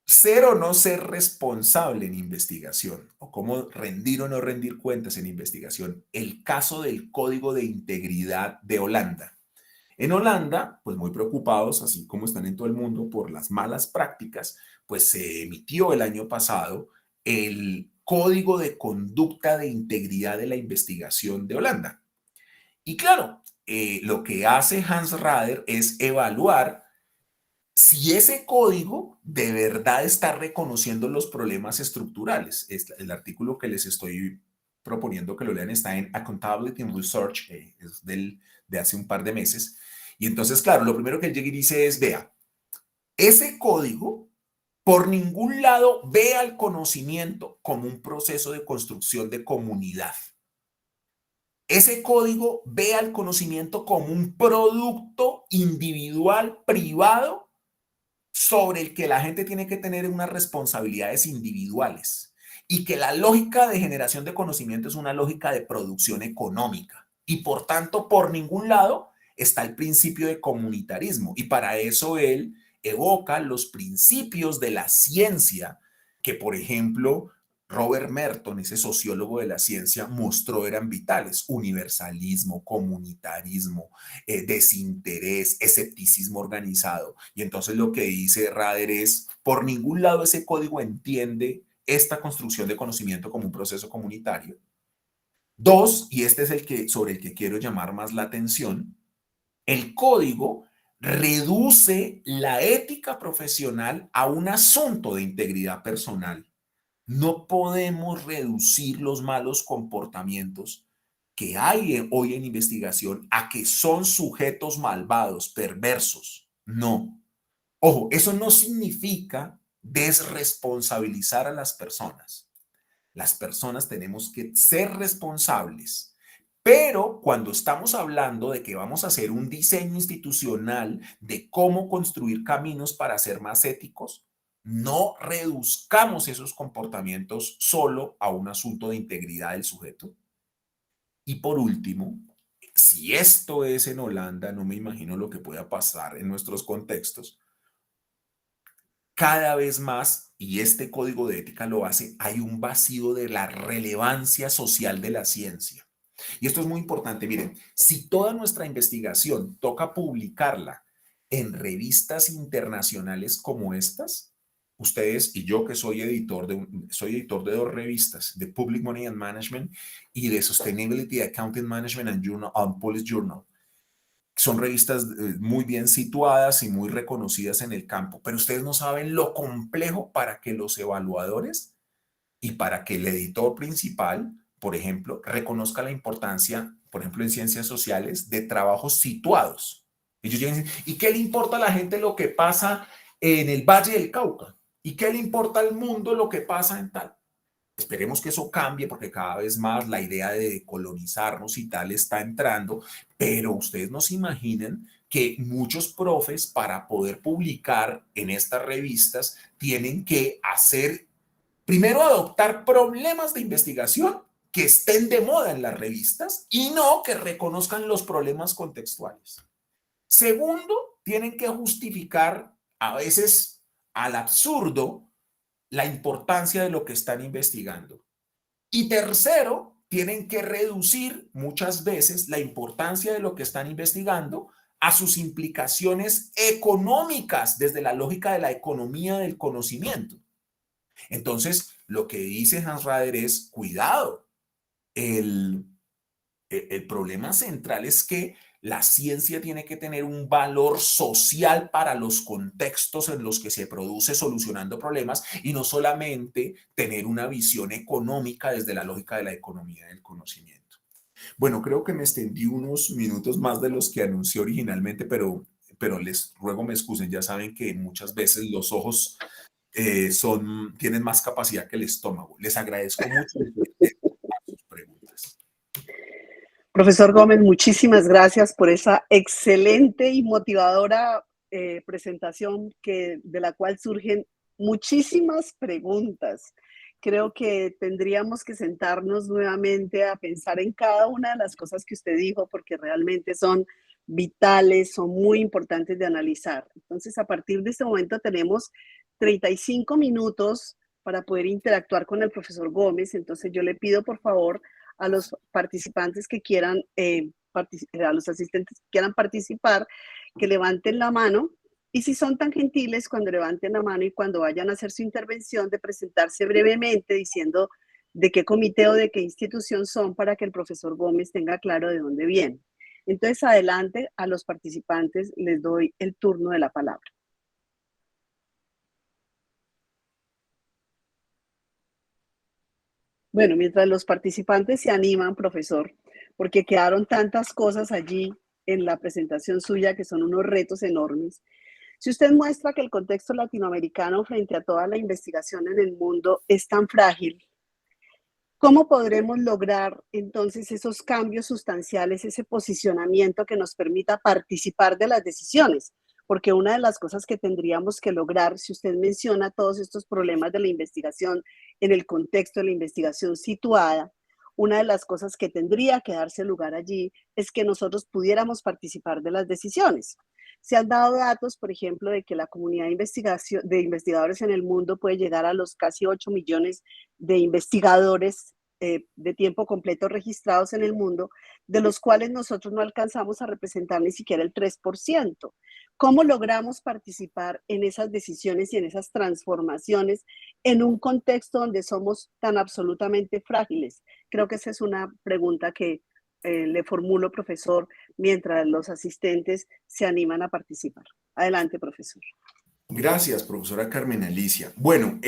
ser o no ser responsable en investigación, o cómo rendir o no rendir cuentas en investigación. El caso del Código de Integridad de Holanda. En Holanda, pues muy preocupados, así como están en todo el mundo, por las malas prácticas, pues se emitió el año pasado el Código de Conducta de Integridad de la Investigación de Holanda. Y claro, lo que hace Hans Raeder es evaluar si ese código de verdad está reconociendo los problemas estructurales. El artículo que les estoy proponiendo que lo lean está en Accountability and Research, es de hace un par de meses. Y entonces, claro, lo primero que él llega y dice es, vea, ese código por ningún lado ve al conocimiento como un proceso de construcción de comunidad. Ese código ve al conocimiento como un producto individual, privado, sobre el que la gente tiene que tener unas responsabilidades individuales y que la lógica de generación de conocimiento es una lógica de producción económica y por tanto por ningún lado está el principio de comunitarismo y para eso él evoca los principios de la ciencia que por ejemplo Robert Merton, ese sociólogo de la ciencia, mostró eran vitales: universalismo, comunitarismo, desinterés, escepticismo organizado. Y entonces lo que dice Rader es, por ningún lado ese código entiende esta construcción de conocimiento como un proceso comunitario. Dos, y este es el que, sobre el que quiero llamar más la atención, el código reduce la ética profesional a un asunto de integridad personal. No podemos reducir los malos comportamientos que hay hoy en investigación a que son sujetos malvados, perversos. No. Ojo, eso no significa desresponsabilizar a las personas. Las personas tenemos que ser responsables. Pero cuando estamos hablando de que vamos a hacer un diseño institucional de cómo construir caminos para ser más éticos, no reduzcamos esos comportamientos solo a un asunto de integridad del sujeto. Y por último, si esto es en Holanda, no me imagino lo que pueda pasar en nuestros contextos. Cada vez más, y este código de ética lo hace, hay un vacío de la relevancia social de la ciencia. Y esto es muy importante. Miren, si toda nuestra investigación toca publicarla en revistas internacionales como estas, ustedes y yo, que soy editor de dos revistas, de Public Money and Management y de Sustainability Accounting Management and Policy Journal, son revistas muy bien situadas y muy reconocidas en el campo, pero ustedes no saben lo complejo para que los evaluadores y para que el editor principal, por ejemplo, reconozca la importancia, por ejemplo, en ciencias sociales, de trabajos situados. Ellos llegan y dicen, ¿y qué le importa a la gente lo que pasa en el Valle del Cauca? ¿Y qué le importa al mundo lo que pasa en tal? Esperemos que eso cambie, porque cada vez más la idea de colonizarnos y tal está entrando, pero ustedes no se imaginan que muchos profes, para poder publicar en estas revistas, tienen que hacer, primero, adoptar problemas de investigación que estén de moda en las revistas y no que reconozcan los problemas contextuales. Segundo, tienen que justificar, a veces al absurdo, la importancia de lo que están investigando. Y tercero, tienen que reducir muchas veces la importancia de lo que están investigando a sus implicaciones económicas desde la lógica de la economía del conocimiento. Entonces, lo que dice Hans Rader es, cuidado, el problema central es que la ciencia tiene que tener un valor social para los contextos en los que se produce solucionando problemas y no solamente tener una visión económica desde la lógica de la economía del conocimiento. Bueno, creo que me extendí unos minutos más de los que anuncié originalmente, pero les ruego me excusen. Ya saben que muchas veces los ojos tienen más capacidad que el estómago. Les agradezco mucho sus preguntas. Profesor Gómez, muchísimas gracias por esa excelente y motivadora presentación de la cual surgen muchísimas preguntas. Creo que tendríamos que sentarnos nuevamente a pensar en cada una de las cosas que usted dijo, porque realmente son vitales, son muy importantes de analizar. Entonces, a partir de este momento tenemos 35 minutos para poder interactuar con el profesor Gómez. Entonces, yo le pido, por favor, a los participantes que quieran, a los asistentes que quieran participar, que levanten la mano. Y si son tan gentiles, cuando levanten la mano y cuando vayan a hacer su intervención, de presentarse brevemente diciendo de qué comité o de qué institución son, para que el profesor Gómez tenga claro de dónde viene. Entonces, adelante, a los participantes les doy el turno de la palabra. Bueno, mientras los participantes se animan, profesor, porque quedaron tantas cosas allí en la presentación suya que son unos retos enormes. Si usted muestra que el contexto latinoamericano frente a toda la investigación en el mundo es tan frágil, ¿cómo podremos lograr entonces esos cambios sustanciales, ese posicionamiento que nos permita participar de las decisiones? Porque una de las cosas que tendríamos que lograr, si usted menciona todos estos problemas de la investigación en el contexto de la investigación situada, una de las cosas que tendría que darse lugar allí es que nosotros pudiéramos participar de las decisiones. Se han dado datos, por ejemplo, de que la comunidad de investigadores en el mundo puede llegar a los casi 8 millones de investigadores de tiempo completo registrados en el mundo, de los cuales nosotros no alcanzamos a representar ni siquiera el 3%. ¿Cómo logramos participar en esas decisiones y en esas transformaciones en un contexto donde somos tan absolutamente frágiles? Creo que esa es una pregunta que le formulo, profesor, mientras los asistentes se animan a participar. Adelante, profesor. Gracias, profesora Carmen Alicia. Bueno,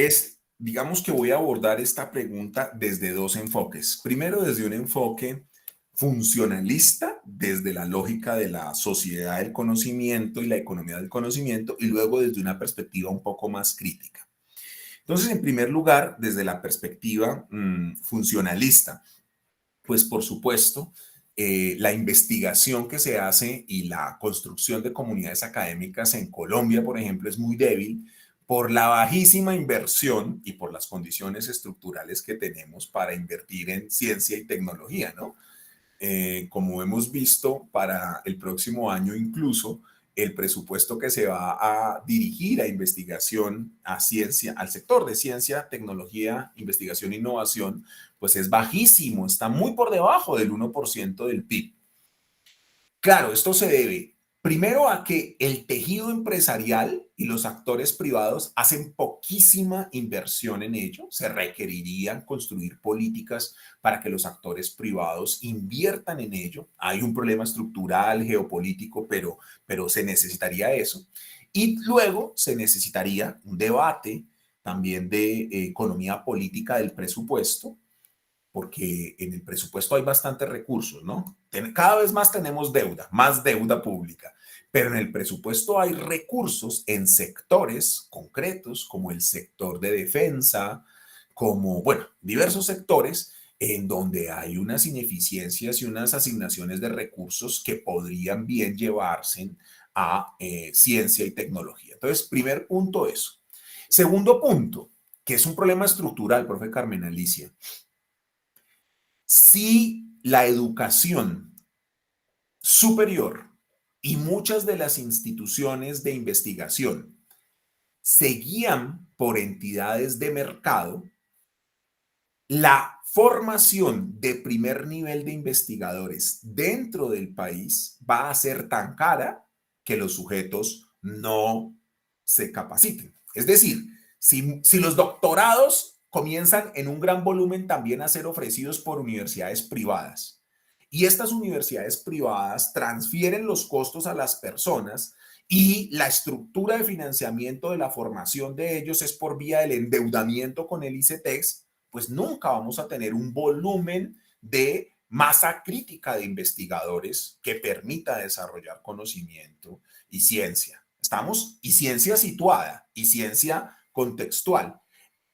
digamos que voy a abordar esta pregunta desde dos enfoques. Primero, desde un enfoque funcionalista, desde la lógica de la sociedad del conocimiento y la economía del conocimiento, y luego desde una perspectiva un poco más crítica. Entonces, en primer lugar, desde la perspectiva funcionalista, pues por supuesto, la investigación que se hace y la construcción de comunidades académicas en Colombia, por ejemplo, es muy débil por la bajísima inversión y por las condiciones estructurales que tenemos para invertir en ciencia y tecnología, ¿no? Como hemos visto, para el próximo año incluso, el presupuesto que se va a dirigir a investigación, a ciencia, al sector de ciencia, tecnología, investigación e innovación, pues es bajísimo, está muy por debajo del 1% del PIB. Claro, esto se debe primero a que el tejido empresarial y los actores privados hacen poquísima inversión en ello. Se requerirían construir políticas para que los actores privados inviertan en ello. Hay un problema estructural, geopolítico, pero se necesitaría eso. Y luego se necesitaría un debate también de economía política del presupuesto, porque en el presupuesto hay bastantes recursos, ¿no? Cada vez más tenemos deuda, más deuda pública, pero en el presupuesto hay recursos en sectores concretos, como el sector de defensa, como, bueno, diversos sectores en donde hay unas ineficiencias y unas asignaciones de recursos que podrían bien llevarse a ciencia y tecnología. Entonces, primer punto, eso. Segundo punto, que es un problema estructural, profe Carmen Alicia. Si la educación superior y muchas de las instituciones de investigación se guían por entidades de mercado, la formación de primer nivel de investigadores dentro del país va a ser tan cara que los sujetos no se capaciten. Es decir, si los doctorados comienzan en un gran volumen también a ser ofrecidos por universidades privadas y estas universidades privadas transfieren los costos a las personas y la estructura de financiamiento de la formación de ellos es por vía del endeudamiento con el ICETEX, pues nunca vamos a tener un volumen de masa crítica de investigadores que permita desarrollar conocimiento y ciencia. ¿Estamos? Y ciencia situada y ciencia contextual.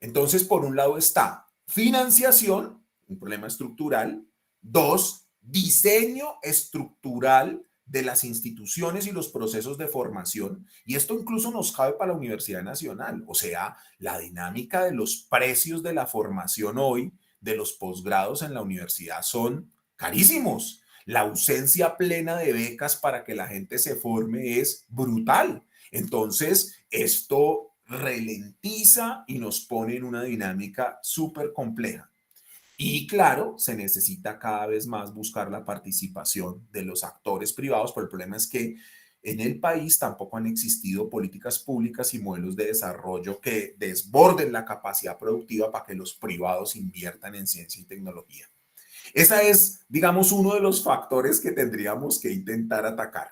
Entonces, por un lado está financiación, un problema estructural. Dos, diseño estructural de las instituciones y los procesos de formación. Y esto incluso nos cabe para la Universidad Nacional. O sea, la dinámica de los precios de la formación hoy, de los posgrados en la universidad, son carísimos. La ausencia plena de becas para que la gente se forme es brutal. Entonces, esto ralentiza y nos pone en una dinámica súper compleja. Y claro, se necesita cada vez más buscar la participación de los actores privados, pero el problema es que en el país tampoco han existido políticas públicas y modelos de desarrollo que desborden la capacidad productiva para que los privados inviertan en ciencia y tecnología. Ese es, digamos, uno de los factores que tendríamos que intentar atacar.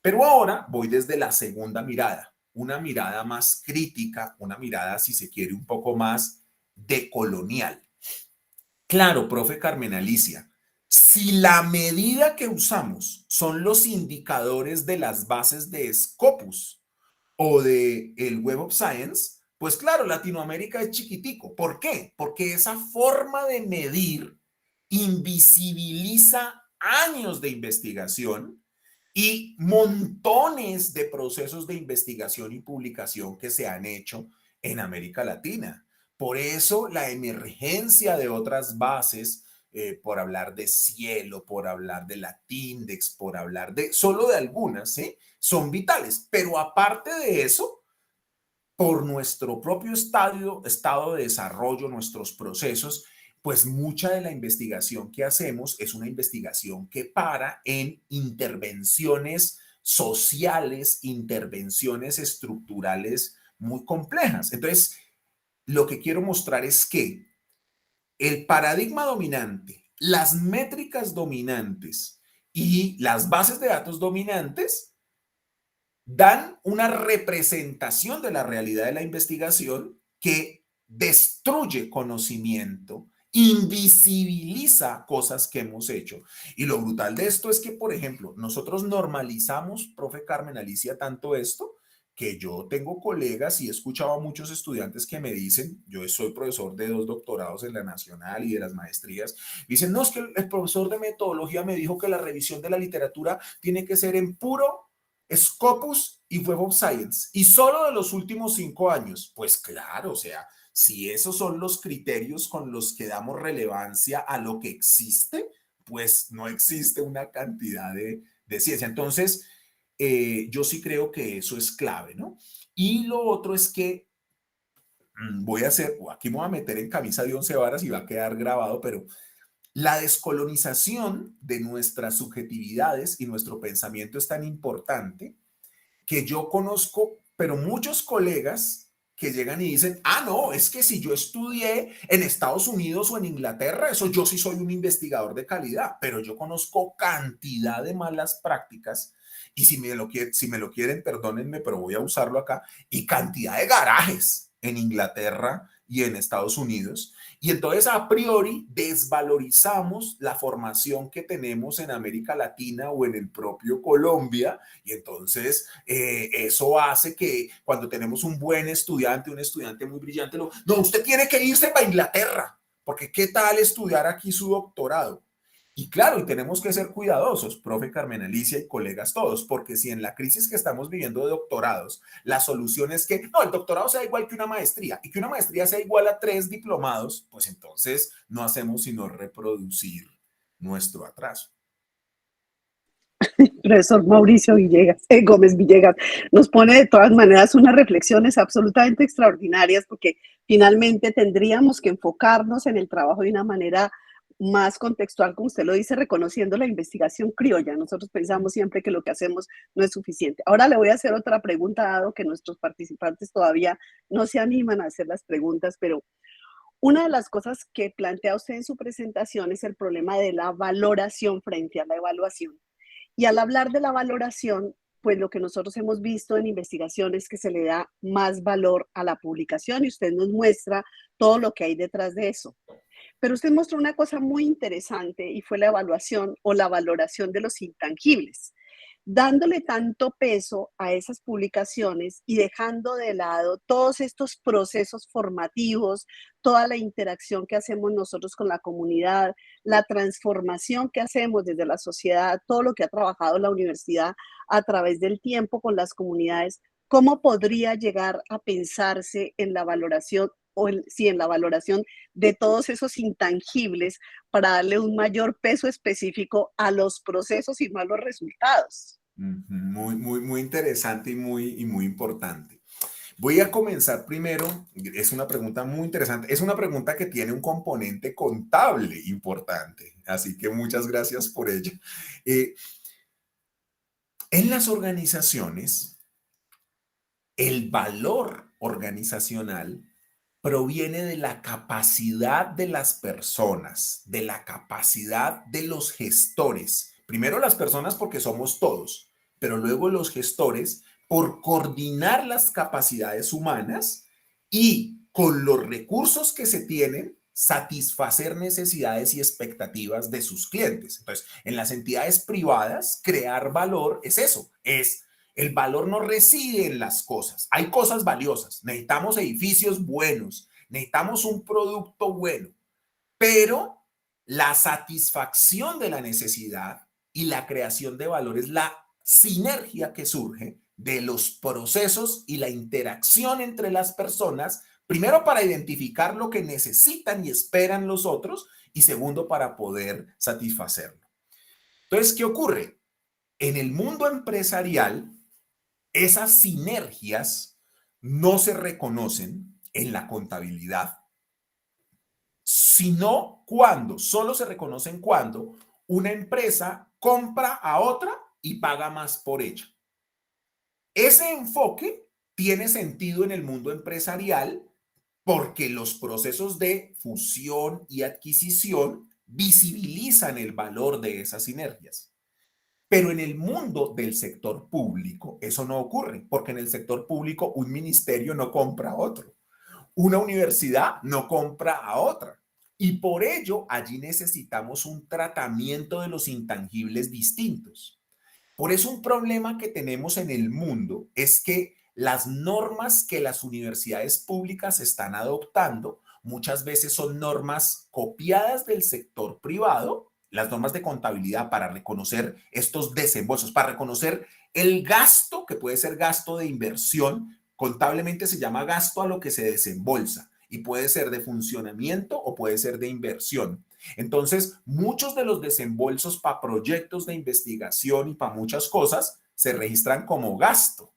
Pero ahora voy desde la segunda mirada, una mirada más crítica, una mirada, si se quiere, un poco más decolonial. Claro, profe Carmen Alicia, si la medida que usamos son los indicadores de las bases de Scopus o de el Web of Science, pues claro, Latinoamérica es chiquitico. ¿Por qué? Porque esa forma de medir invisibiliza años de investigación y montones de procesos de investigación y publicación que se han hecho en América Latina. Por eso la emergencia de otras bases por hablar de Cielo, por hablar de Latindex, por hablar de solo de algunas, ¿sí? Son vitales. Pero aparte de eso, por nuestro propio estado de desarrollo, nuestros procesos, pues mucha de la investigación que hacemos es una investigación que para en intervenciones sociales, intervenciones estructurales muy complejas. Entonces, lo que quiero mostrar es que el paradigma dominante, las métricas dominantes y las bases de datos dominantes dan una representación de la realidad de la investigación que destruye conocimiento, invisibiliza cosas que hemos hecho. Y lo brutal de esto es que, por ejemplo, nosotros normalizamos, profe Carmen Alicia, tanto esto, que yo tengo colegas y he escuchado a muchos estudiantes que me dicen, yo soy profesor de 2 doctorados en la Nacional y de las maestrías, dicen, no, es que el profesor de metodología me dijo que la revisión de la literatura tiene que ser en puro Scopus y Web of Science, y solo de los últimos 5 años. Pues claro, o sea, si esos son los criterios con los que damos relevancia a lo que existe, pues no existe una cantidad de ciencia. Entonces, yo sí creo que eso es clave, ¿no? Y lo otro es que voy a hacer, aquí me voy a meter en camisa de 11 varas y va a quedar grabado, pero la descolonización de nuestras subjetividades y nuestro pensamiento es tan importante que yo conozco, pero muchos colegas que llegan y dicen, ah, no, es que si yo estudié en Estados Unidos o en Inglaterra, eso yo sí soy un investigador de calidad, pero yo conozco cantidad de malas prácticas y si me lo quieren, perdónenme, pero voy a usarlo acá, y cantidad de garajes en Inglaterra y en Estados Unidos. Y entonces a priori desvalorizamos la formación que tenemos en América Latina o en el propio Colombia, y entonces eso hace que cuando tenemos un buen estudiante, un estudiante muy brillante, no, usted tiene que irse para Inglaterra, porque ¿qué tal estudiar aquí su doctorado? Y claro, y tenemos que ser cuidadosos, profe Carmen Alicia y colegas todos, porque si en la crisis que estamos viviendo de doctorados, la solución es que no, el doctorado sea igual que una maestría y que una maestría sea igual a 3 diplomados, pues entonces no hacemos sino reproducir nuestro atraso. Profesor Mauricio Villegas, Gómez Villegas, nos pone de todas maneras unas reflexiones absolutamente extraordinarias porque finalmente tendríamos que enfocarnos en el trabajo de una manera más contextual, como usted lo dice, reconociendo la investigación criolla. Nosotros pensamos siempre que lo que hacemos no es suficiente. Ahora le voy a hacer otra pregunta, dado que nuestros participantes todavía no se animan a hacer las preguntas, pero una de las cosas que plantea usted en su presentación es el problema de la valoración frente a la evaluación. Y al hablar de la valoración, pues lo que nosotros hemos visto en investigaciones es que se le da más valor a la publicación y usted nos muestra todo lo que hay detrás de eso. Pero usted mostró una cosa muy interesante y fue la evaluación o la valoración de los intangibles, dándole tanto peso a esas publicaciones y dejando de lado todos estos procesos formativos, toda la interacción que hacemos nosotros con la comunidad, la transformación que hacemos desde la sociedad, todo lo que ha trabajado la universidad a través del tiempo con las comunidades. ¿Cómo podría llegar a pensarse en la valoración o en la valoración de todos esos intangibles para darle un mayor peso específico a los procesos y no a los resultados? Muy, muy, muy interesante y muy importante. Voy a comenzar primero, es una pregunta muy interesante, es una pregunta que tiene un componente contable importante, así que muchas gracias por ella. En las organizaciones, el valor organizacional proviene de la capacidad de las personas, de la capacidad de los gestores. Primero las personas porque somos todos, pero luego los gestores por coordinar las capacidades humanas y con los recursos que se tienen, satisfacer necesidades y expectativas de sus clientes. Entonces, en las entidades privadas, crear valor es eso, es el valor no reside en las cosas. Hay cosas valiosas. Necesitamos edificios buenos. Necesitamos un producto bueno. Pero la satisfacción de la necesidad y la creación de valor es la sinergia que surge de los procesos y la interacción entre las personas Primero, para identificar lo que necesitan y esperan los otros, y segundo, para poder satisfacerlo. Entonces, ¿qué ocurre? En el mundo empresarial, esas sinergias no se reconocen en la contabilidad, sino cuando, solo se reconocen cuando una empresa compra a otra y paga más por ella. Ese enfoque tiene sentido en el mundo empresarial porque los procesos de fusión y adquisición visibilizan el valor de esas sinergias. Pero en el mundo del sector público eso no ocurre, porque en el sector público un ministerio no compra a otro, una universidad no compra a otra. Y por ello allí necesitamos un tratamiento de los intangibles distintos. Por eso un problema que tenemos en el mundo es que las normas que las universidades públicas están adoptando muchas veces son normas copiadas del sector privado, las normas de contabilidad para reconocer estos desembolsos, para reconocer el gasto, que puede ser gasto de inversión, contablemente se llama gasto a lo que se desembolsa y puede ser de funcionamiento o puede ser de inversión. Entonces, muchos de los desembolsos para proyectos de investigación y para muchas cosas se registran como gasto.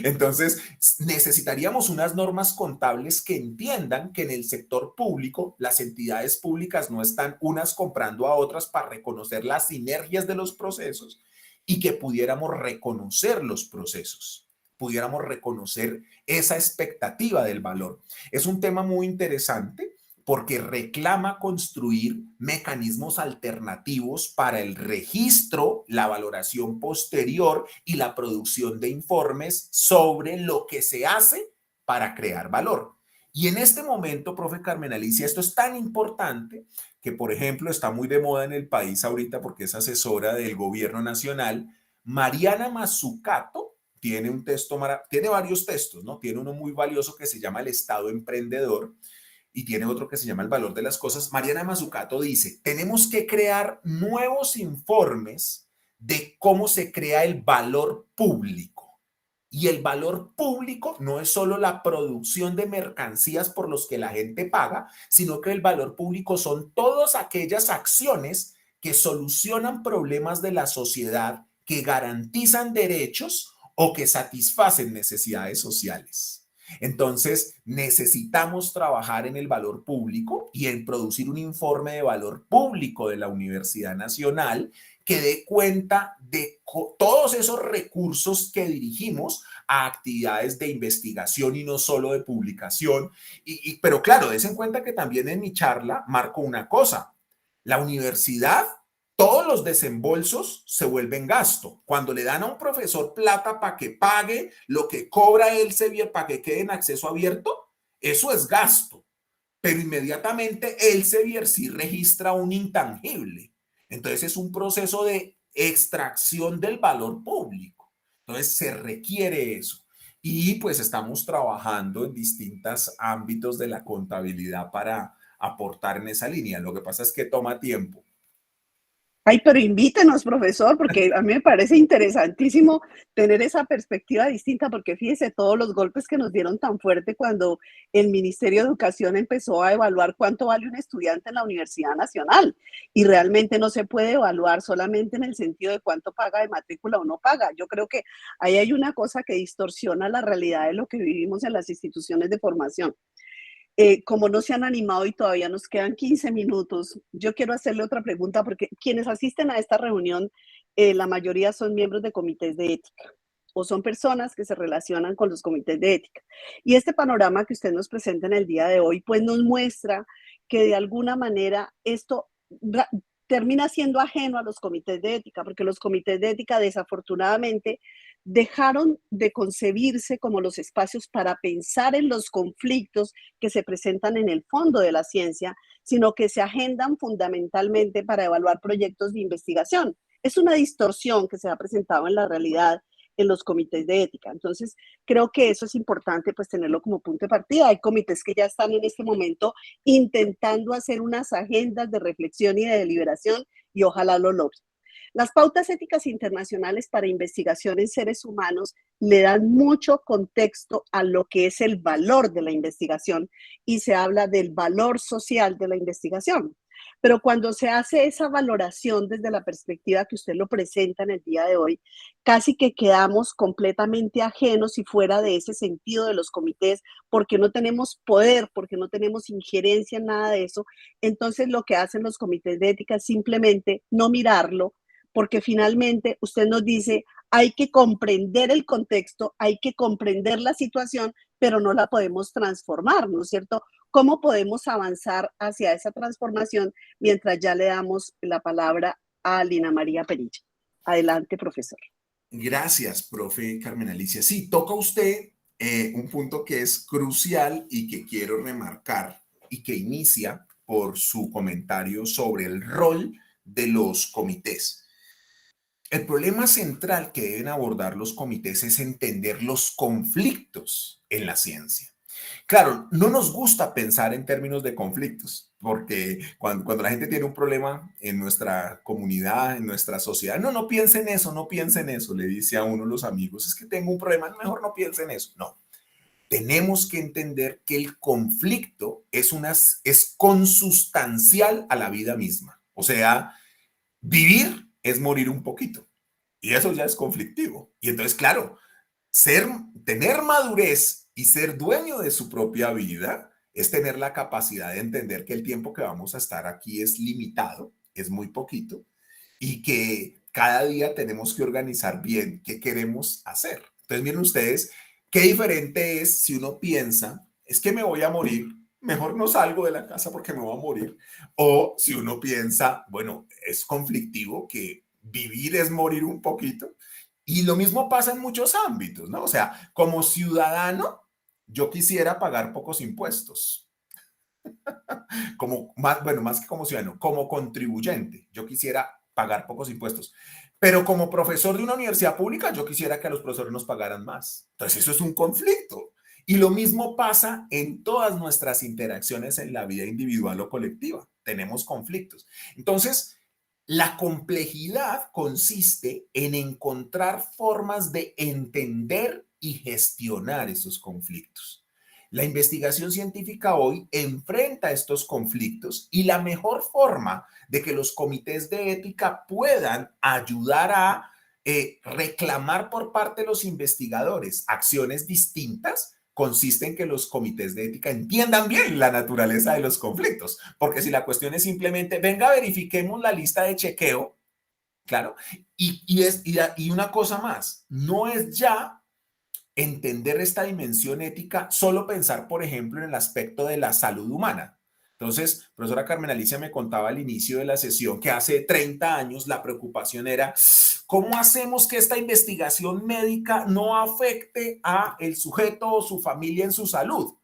Entonces, necesitaríamos unas normas contables que entiendan que en el sector público las entidades públicas no están unas comprando a otras para reconocer las sinergias de los procesos y que pudiéramos reconocer los procesos, pudiéramos reconocer esa expectativa del valor. Es un tema muy interesante porque reclama construir mecanismos alternativos para el registro, la valoración posterior y la producción de informes sobre lo que se hace para crear valor. Y en este momento, profe Carmen Alicia, esto es tan importante que, por ejemplo, está muy de moda en el país ahorita porque es asesora del gobierno nacional. Mariana Mazzucato tiene un texto, tiene varios textos, ¿no? Tiene uno muy valioso que se llama El Estado Emprendedor, y tiene otro que se llama El Valor de las Cosas. Mariana Mazzucato dice, tenemos que crear nuevos informes de cómo se crea el valor público. Y el valor público no es solo la producción de mercancías por los que la gente paga, sino que el valor público son todas aquellas acciones que solucionan problemas de la sociedad, que garantizan derechos o que satisfacen necesidades sociales. Entonces, necesitamos trabajar en el valor público y en producir un informe de valor público de la Universidad Nacional que dé cuenta de todos esos recursos que dirigimos a actividades de investigación y no solo de publicación. Pero claro, des en cuenta que también en mi charla marco una cosa. La universidad, todos los desembolsos se vuelven gasto. Cuando le dan a un profesor plata para que pague lo que cobra Elsevier para que quede en acceso abierto, eso es gasto. Pero inmediatamente Elsevier sí registra un intangible. Entonces es un proceso de extracción del valor público. Entonces se requiere eso. Y pues estamos trabajando en distintos ámbitos de la contabilidad para aportar en esa línea. Lo que pasa es que toma tiempo. Ay, pero invítenos, profesor, porque a mí me parece interesantísimo tener esa perspectiva distinta, porque fíjese todos los golpes que nos dieron tan fuerte cuando el Ministerio de Educación empezó a evaluar cuánto vale un estudiante en la Universidad Nacional. Y realmente no se puede evaluar solamente en el sentido de cuánto paga de matrícula o no paga. Yo creo que ahí hay una cosa que distorsiona la realidad de lo que vivimos en las instituciones de formación. Como no se han animado y todavía nos quedan 15 minutos, yo quiero hacerle otra pregunta porque quienes asisten a esta reunión, la mayoría son miembros de comités de ética o son personas que se relacionan con los comités de ética. Y este panorama que usted nos presenta en el día de hoy, pues nos muestra que de alguna manera esto termina siendo ajeno a los comités de ética, porque los comités de ética desafortunadamente dejaron de concebirse como los espacios para pensar en los conflictos que se presentan en el fondo de la ciencia, sino que se agendan fundamentalmente para evaluar proyectos de investigación. Es una distorsión que se ha presentado en la realidad en los comités de ética. Entonces, creo que eso es importante, pues, tenerlo como punto de partida. Hay comités que ya están en este momento intentando hacer unas agendas de reflexión y de deliberación y ojalá lo logren. Las pautas éticas internacionales para investigación en seres humanos le dan mucho contexto a lo que es el valor de la investigación y se habla del valor social de la investigación. Pero cuando se hace esa valoración desde la perspectiva que usted lo presenta en el día de hoy, casi que quedamos completamente ajenos y fuera de ese sentido de los comités, porque no tenemos poder, porque no tenemos injerencia en nada de eso. Entonces lo que hacen los comités de ética es simplemente no mirarlo, porque finalmente usted nos dice, hay que comprender el contexto, hay que comprender la situación, pero no la podemos transformar, ¿no es cierto? ¿Cómo podemos avanzar hacia esa transformación mientras ya le damos la palabra a Lina María Perilla? Adelante, profesor. Gracias, profe Carmen Alicia. Sí, toca usted un punto que es crucial y que quiero remarcar y que inicia por su comentario sobre el rol de los comités. El problema central que deben abordar los comités es entender los conflictos en la ciencia. Claro, no nos gusta pensar en términos de conflictos, porque cuando la gente tiene un problema en nuestra comunidad, en nuestra sociedad, no, no piense en eso, no piense en eso, le dice a uno los amigos, es que tengo un problema, mejor no piense en eso. No, tenemos que entender que el conflicto es consustancial a la vida misma. O sea, vivir es morir un poquito. Y eso ya es conflictivo. Y entonces, claro, tener madurez y ser dueño de su propia vida es tener la capacidad de entender que el tiempo que vamos a estar aquí es limitado, es muy poquito, y que cada día tenemos que organizar bien qué queremos hacer. Entonces, miren ustedes, qué diferente es si uno piensa, es que me voy a morir, mejor no salgo de la casa porque me voy a morir. O si uno piensa, bueno, es conflictivo que vivir es morir un poquito. Y lo mismo pasa en muchos ámbitos, ¿no? O sea, como ciudadano, yo quisiera pagar pocos impuestos. Como más, bueno, más que como ciudadano, como contribuyente, yo quisiera pagar pocos impuestos. Pero como profesor de una universidad pública, yo quisiera que a los profesores nos pagaran más. Entonces, eso es un conflicto. Y lo mismo pasa en todas nuestras interacciones en la vida individual o colectiva. Tenemos conflictos. Entonces, la complejidad consiste en encontrar formas de entender y gestionar esos conflictos. La investigación científica hoy enfrenta estos conflictos y la mejor forma de que los comités de ética puedan ayudar a reclamar por parte de los investigadores acciones distintas consiste en que los comités de ética entiendan bien la naturaleza de los conflictos, porque si la cuestión es simplemente, venga, verifiquemos la lista de chequeo, claro, y una cosa más, no es ya entender esta dimensión ética, solo pensar, por ejemplo, en el aspecto de la salud humana. Entonces, profesora Carmen Alicia me contaba al inicio de la sesión que hace 30 años la preocupación era ¿cómo hacemos que esta investigación médica no afecte a el sujeto o su familia en su salud?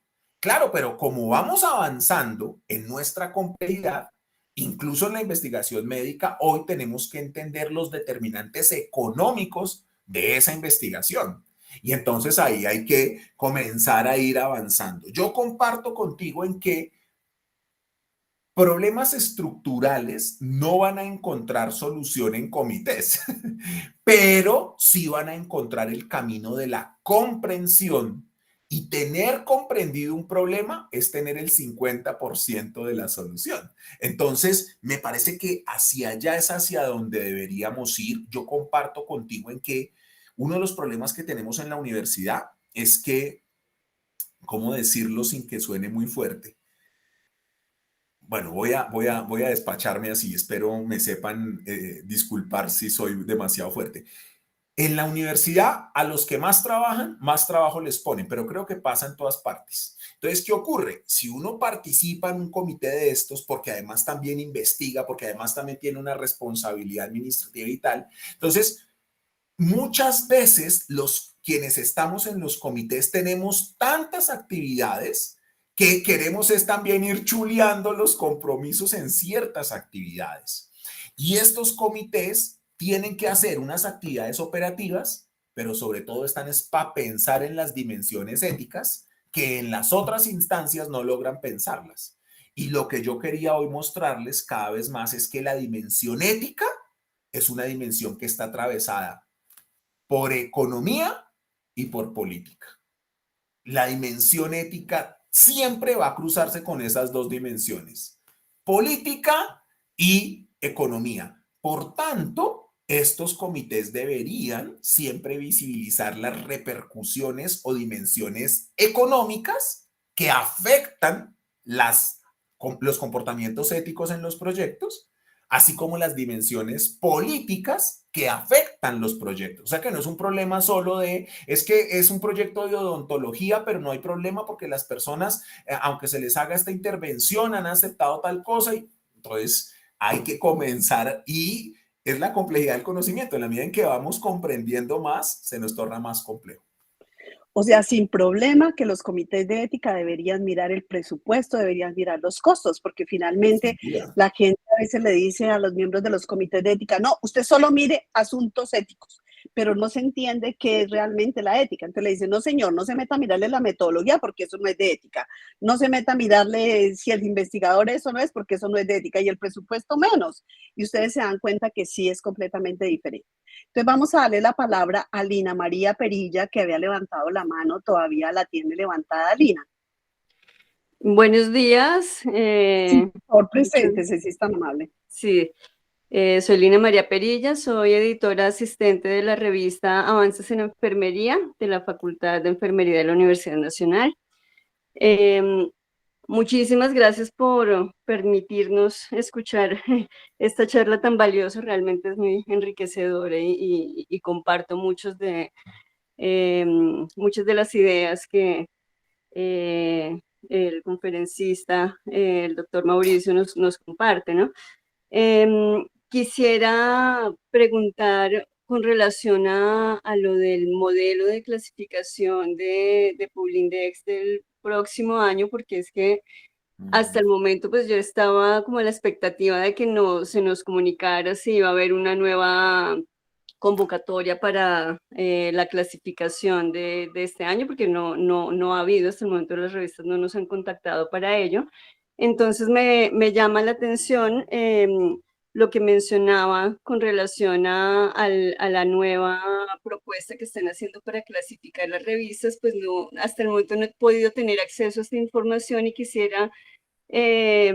Claro, pero como vamos avanzando en nuestra complejidad, incluso en la investigación médica, hoy tenemos que entender los determinantes económicos de esa investigación. Y entonces ahí hay que comenzar a ir avanzando. Yo comparto contigo en que problemas estructurales no van a encontrar solución en comités, pero sí van a encontrar el camino de la comprensión. Y tener comprendido un problema es tener el 50% de la solución. Entonces, me parece que hacia allá es hacia donde deberíamos ir. Yo comparto contigo en que uno de los problemas que tenemos en la universidad es que, ¿cómo decirlo sin que suene muy fuerte? Bueno, voy a despacharme así, espero me sepan disculpar si soy demasiado fuerte. En la universidad, a los que más trabajan, más trabajo les ponen, pero creo que pasa en todas partes. Entonces, ¿qué ocurre? Si uno participa en un comité de estos, porque además también investiga, porque además también tiene una responsabilidad administrativa y tal, entonces, muchas veces los quienes estamos en los comités tenemos tantas actividades que queremos es también ir chuleando los compromisos en ciertas actividades. Y estos comités tienen que hacer unas actividades operativas, pero sobre todo están es para pensar en las dimensiones éticas que en las otras instancias no logran pensarlas. Y lo que yo quería hoy mostrarles cada vez más es que la dimensión ética es una dimensión que está atravesada por economía y por política. La dimensión ética siempre va a cruzarse con esas dos dimensiones, política y economía. Por tanto, estos comités deberían siempre visibilizar las repercusiones o dimensiones económicas que afectan los comportamientos éticos en los proyectos, así como las dimensiones políticas que afectan los proyectos. O sea que no es un problema solo es que es un proyecto de odontología, pero no hay problema porque las personas, aunque se les haga esta intervención, han aceptado tal cosa y entonces hay que comenzar y es la complejidad del conocimiento. En la medida en que vamos comprendiendo más, se nos torna más complejo. O sea, sin problema que los comités de ética deberían mirar el presupuesto, deberían mirar los costos, porque finalmente la gente a veces le dice a los miembros de los comités de ética, no, usted solo mire asuntos éticos, pero no se entiende qué es realmente la ética. Entonces le dicen, no señor, no se meta a mirarle la metodología porque eso no es de ética. No se meta a mirarle si el investigador eso no es porque eso no es de ética y el presupuesto menos. Y ustedes se dan cuenta que sí es completamente diferente. Entonces vamos a darle la palabra a Lina María Perilla, que había levantado la mano, todavía la tiene levantada, Lina. Buenos días. Sí, por favor, preséntese, si es tan amable. Sí, soy Lina María Perilla, soy editora asistente de la revista Avances en Enfermería de la Facultad de Enfermería de la Universidad Nacional. Muchísimas gracias por permitirnos escuchar esta charla tan valiosa, realmente es muy enriquecedora y comparto muchas de las ideas que el conferencista, el doctor Mauricio, nos comparte, ¿no? Quisiera preguntar con relación a lo del modelo de clasificación de Publindex del próximo año, porque es que hasta el momento pues yo estaba como a la expectativa de que se nos comunicara si iba a haber una nueva convocatoria para la clasificación de este año, porque no ha habido, hasta el momento las revistas no nos han contactado para ello. Entonces me llama la atención lo que mencionaba con relación a la nueva propuesta que están haciendo para clasificar las revistas, pues no, hasta el momento no he podido tener acceso a esta información y quisiera que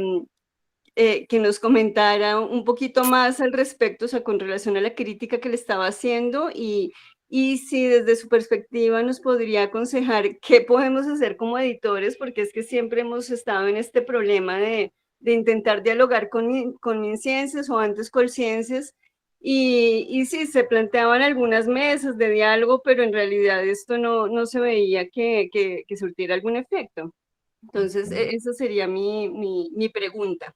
nos comentara un poquito más al respecto, o sea, con relación a la crítica que le estaba haciendo y si desde su perspectiva nos podría aconsejar qué podemos hacer como editores, porque es que siempre hemos estado en este problema de intentar dialogar con MinCiencias o antes Colciencias, y sí, se planteaban algunas mesas de diálogo, pero en realidad esto no se veía que surtiera algún efecto. Entonces, esa sería mi pregunta.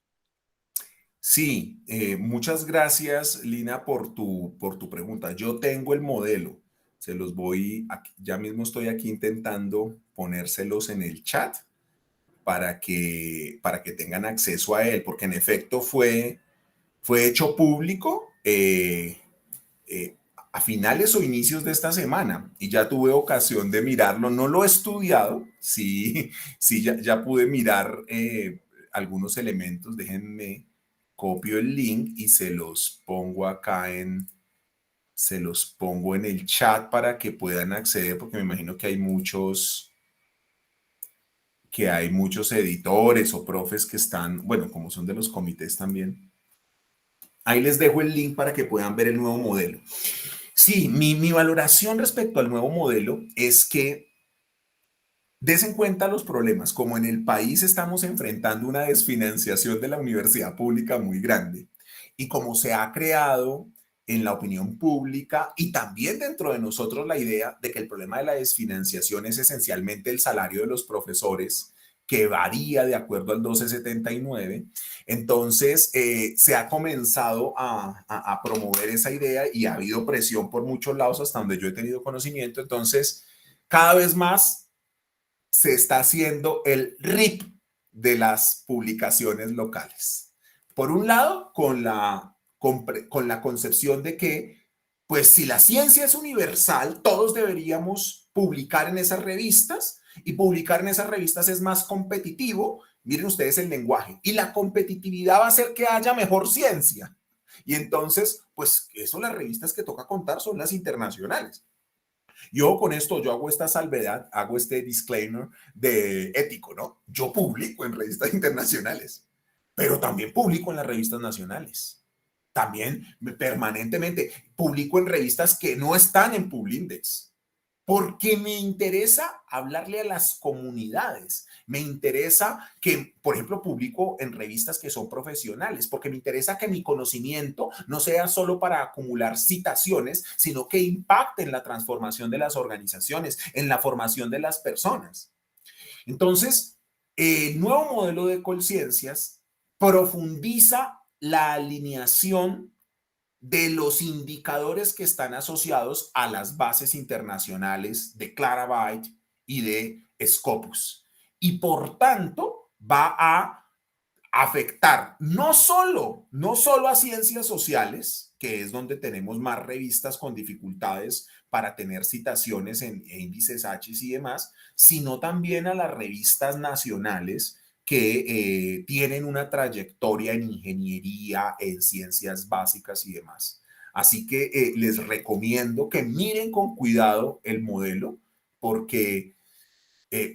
Sí, muchas gracias, Lina, por tu pregunta. Yo tengo el modelo, se los voy, ya mismo estoy aquí intentando ponérselos en el chat para que tengan acceso a él, porque en efecto fue hecho público a finales o inicios de esta semana y ya tuve ocasión de mirarlo. No lo he estudiado, sí, sí ya pude mirar algunos elementos. Déjenme copio el link y se los pongo acá se los pongo en el chat para que puedan acceder, porque me imagino que hay muchos editores o profes que están, bueno, como son de los comités también. Ahí les dejo el link para que puedan ver el nuevo modelo. Sí, mi valoración respecto al nuevo modelo es que des en cuenta los problemas. Como en el país estamos enfrentando una desfinanciación de la universidad pública muy grande y como se ha creado en la opinión pública y también dentro de nosotros la idea de que el problema de la desfinanciación es esencialmente el salario de los profesores, que varía de acuerdo al 1279. Entonces, se ha comenzado a promover esa idea y ha habido presión por muchos lados hasta donde yo he tenido conocimiento. Entonces, cada vez más se está haciendo el RIP de las publicaciones locales. Por un lado, con la concepción de que, pues si la ciencia es universal, todos deberíamos publicar en esas revistas y publicar en esas revistas es más competitivo. Miren ustedes el lenguaje. Y la competitividad va a hacer que haya mejor ciencia. Y entonces, pues eso las revistas que toca contar son las internacionales. Yo con esto, yo hago esta salvedad, hago este disclaimer de ético, ¿no? Yo publico en revistas internacionales, pero también publico en las revistas nacionales. También permanentemente publico en revistas que no están en Publindex porque me interesa hablarle a las comunidades. Me interesa que, por ejemplo, publico en revistas que son profesionales, porque me interesa que mi conocimiento no sea solo para acumular citaciones, sino que impacte en la transformación de las organizaciones, en la formación de las personas. Entonces, el nuevo modelo de Colciencias profundiza la alineación de los indicadores que están asociados a las bases internacionales de Clarivate y de Scopus. Y por tanto, va a afectar no solo a ciencias sociales, que es donde tenemos más revistas con dificultades para tener citaciones en índices H y demás, sino también a las revistas nacionales que tienen una trayectoria en ingeniería, en ciencias básicas y demás. Así que les recomiendo que miren con cuidado el modelo, porque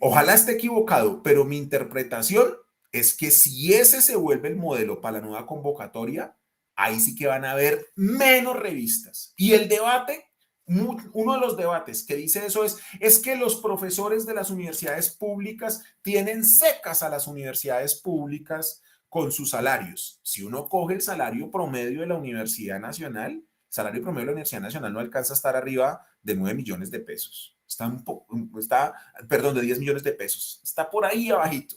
ojalá esté equivocado, pero mi interpretación es que si ese se vuelve el modelo para la nueva convocatoria, ahí sí que van a haber menos revistas. Y el debate, uno de los debates que dice eso es que los profesores de las universidades públicas tienen secas a las universidades públicas con sus salarios. Si uno coge el salario promedio de la Universidad Nacional, el salario promedio de la Universidad Nacional no alcanza a estar arriba de 9 millones de pesos. Perdón, de 10 millones de pesos. Está por ahí abajito.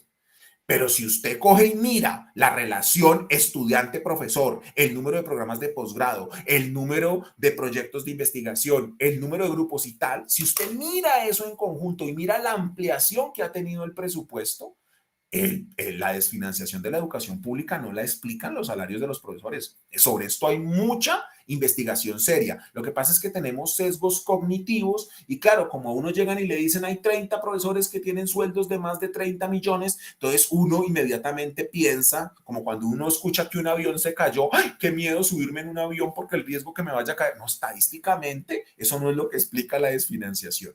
Pero si usted coge y mira la relación estudiante-profesor, el número de programas de posgrado, el número de proyectos de investigación, el número de grupos y tal, si usted mira eso en conjunto y mira la ampliación que ha tenido el presupuesto, la desfinanciación de la educación pública no la explican los salarios de los profesores. Sobre esto hay mucha investigación seria. Lo que pasa es que tenemos sesgos cognitivos y claro, como a uno llegan y le dicen hay 30 profesores que tienen sueldos de más de 30 millones, entonces uno inmediatamente piensa, como cuando uno escucha que un avión se cayó, ¡ay, qué miedo subirme en un avión porque el riesgo que me vaya a caer! No, estadísticamente, eso no es lo que explica la desfinanciación.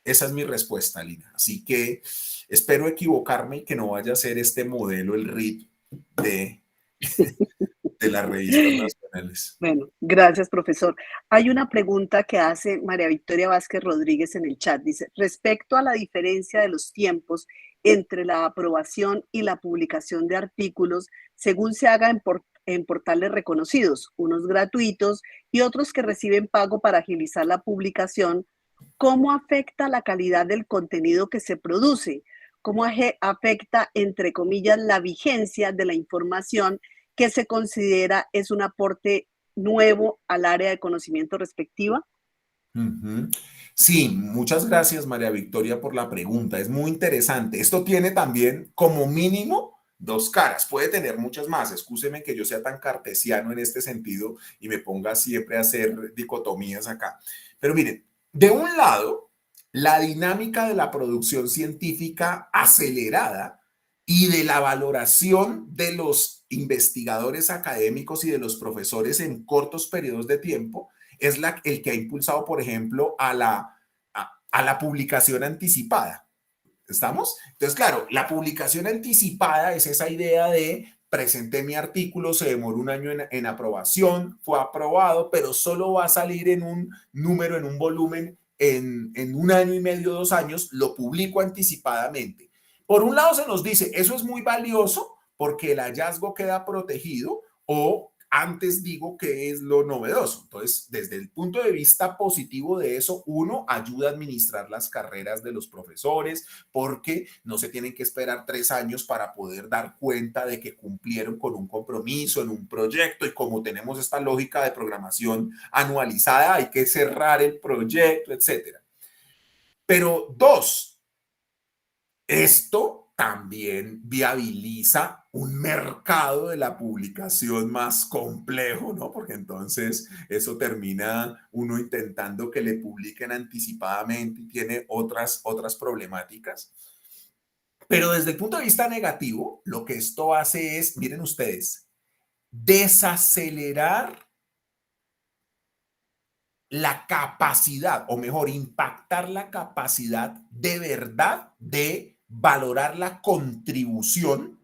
Esa es mi respuesta, Lina. Así que espero equivocarme y que no vaya a ser este modelo el RIT de las revistas nacionales. Bueno, gracias, profesor. Hay una pregunta que hace María Victoria Vázquez Rodríguez en el chat. Dice, respecto a la diferencia de los tiempos entre la aprobación y la publicación de artículos, según se haga en portales reconocidos, unos gratuitos y otros que reciben pago para agilizar la publicación, ¿cómo afecta la calidad del contenido que se produce? ¿Cómo afecta, entre comillas, la vigencia de la información que se considera es un aporte nuevo al área de conocimiento respectiva? Sí, muchas gracias, María Victoria, por la pregunta. Es muy interesante. Esto tiene también como mínimo dos caras. Puede tener muchas más. Excúseme que yo sea tan cartesiano en este sentido y me ponga siempre a hacer dicotomías acá. Pero miren, de un lado, la dinámica de la producción científica acelerada y de la valoración de los investigadores académicos y de los profesores en cortos periodos de tiempo es el que ha impulsado, por ejemplo, a la publicación anticipada. ¿Estamos? Entonces, claro, la publicación anticipada es esa idea de presenté mi artículo, se demoró un año en aprobación, fue aprobado, pero solo va a salir en un número, en un volumen, en un año y medio, 2 años, lo publico anticipadamente. Por un lado se nos dice, eso es muy valioso porque el hallazgo queda protegido o antes digo que es lo novedoso. Entonces, desde el punto de vista positivo de eso, uno ayuda a administrar las carreras de los profesores porque no se tienen que esperar 3 años para poder dar cuenta de que cumplieron con un compromiso en un proyecto y como tenemos esta lógica de programación anualizada, hay que cerrar el proyecto, etcétera. Pero dos, esto también viabiliza un mercado de la publicación más complejo, ¿no? Porque entonces eso termina uno intentando que le publiquen anticipadamente y tiene otras problemáticas. Pero desde el punto de vista negativo, lo que esto hace es, miren ustedes, desacelerar la capacidad, o mejor, impactar la capacidad de verdad de valorar la contribución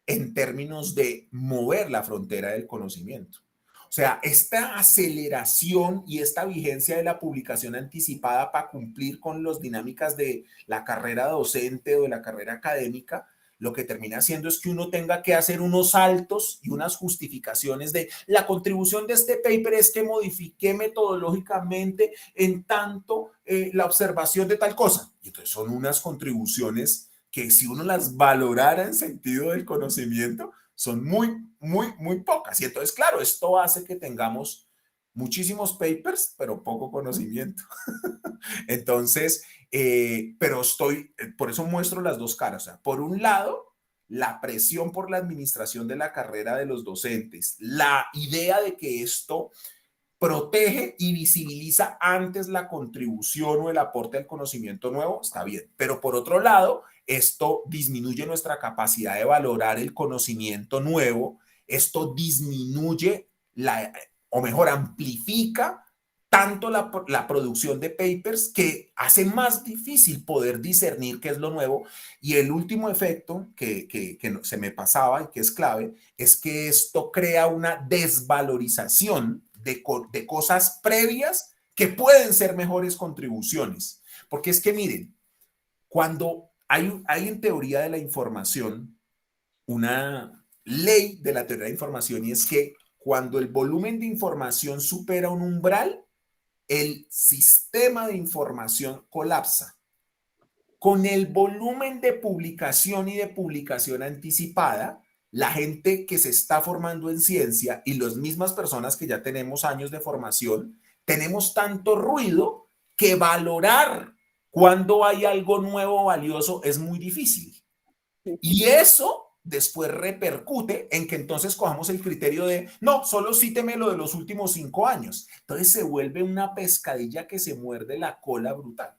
en términos de mover la frontera del conocimiento. O sea, esta aceleración y esta vigencia de la publicación anticipada para cumplir con las dinámicas de la carrera docente o de la carrera académica, lo que termina haciendo es que uno tenga que hacer unos saltos y unas justificaciones de la contribución de este paper es que modifiqué metodológicamente en tanto la observación de tal cosa. Y entonces son unas contribuciones que si uno las valorara en sentido del conocimiento, son muy pocas. Y entonces, claro, esto hace que tengamos muchísimos papers, pero poco conocimiento. Entonces, pero por eso muestro las dos caras. O sea, por un lado, la presión por la administración de la carrera de los docentes, la idea de que esto protege y visibiliza antes la contribución o el aporte al conocimiento nuevo, está bien. Pero por otro lado, esto disminuye nuestra capacidad de valorar el conocimiento nuevo, esto disminuye o mejor, amplifica tanto la producción de papers que hace más difícil poder discernir qué es lo nuevo. Y el último efecto que se me pasaba y que es clave es que esto crea una desvalorización de cosas previas que pueden ser mejores contribuciones. Porque es que miren, cuando hay en teoría de la información una ley de la teoría de la información y es que cuando el volumen de información supera un umbral, el sistema de información colapsa. Con el volumen de publicación y de publicación anticipada, la gente que se está formando en ciencia y las mismas personas que ya tenemos años de formación, tenemos tanto ruido que valorar cuando hay algo nuevo valioso es muy difícil. Y eso después repercute en que entonces cojamos el criterio de, no, solo cíteme lo de los últimos 5 años. Entonces se vuelve una pescadilla que se muerde la cola brutal.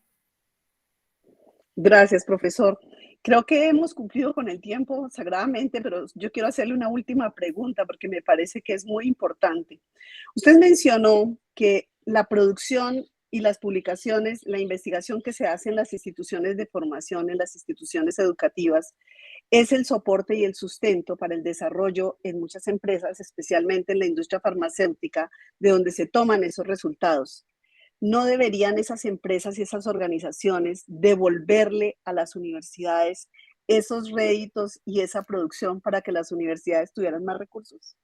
Gracias, profesor. Creo que hemos cumplido con el tiempo sagradamente, pero yo quiero hacerle una última pregunta porque me parece que es muy importante. Usted mencionó que la producción y las publicaciones, la investigación que se hace en las instituciones de formación, en las instituciones educativas, es el soporte y el sustento para el desarrollo en muchas empresas, especialmente en la industria farmacéutica, de donde se toman esos resultados. ¿No deberían esas empresas y esas organizaciones devolverle a las universidades esos réditos y esa producción para que las universidades tuvieran más recursos?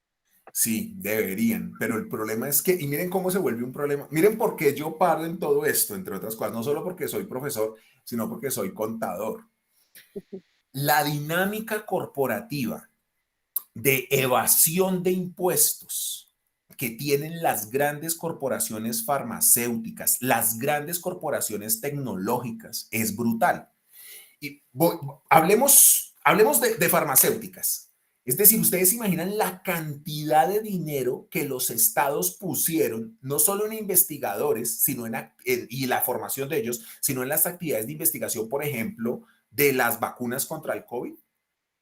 Sí, deberían, pero el problema es que, y miren cómo se vuelve un problema, miren por qué yo paro en todo esto, entre otras cosas, no solo porque soy profesor, sino porque soy contador. La dinámica corporativa de evasión de impuestos que tienen las grandes corporaciones farmacéuticas, las grandes corporaciones tecnológicas, es brutal. Y hablemos de farmacéuticas. Es decir, ustedes se imaginan la cantidad de dinero que los estados pusieron, no solo en investigadores, sino y la formación de ellos, sino en las actividades de investigación, por ejemplo, de las vacunas contra el COVID.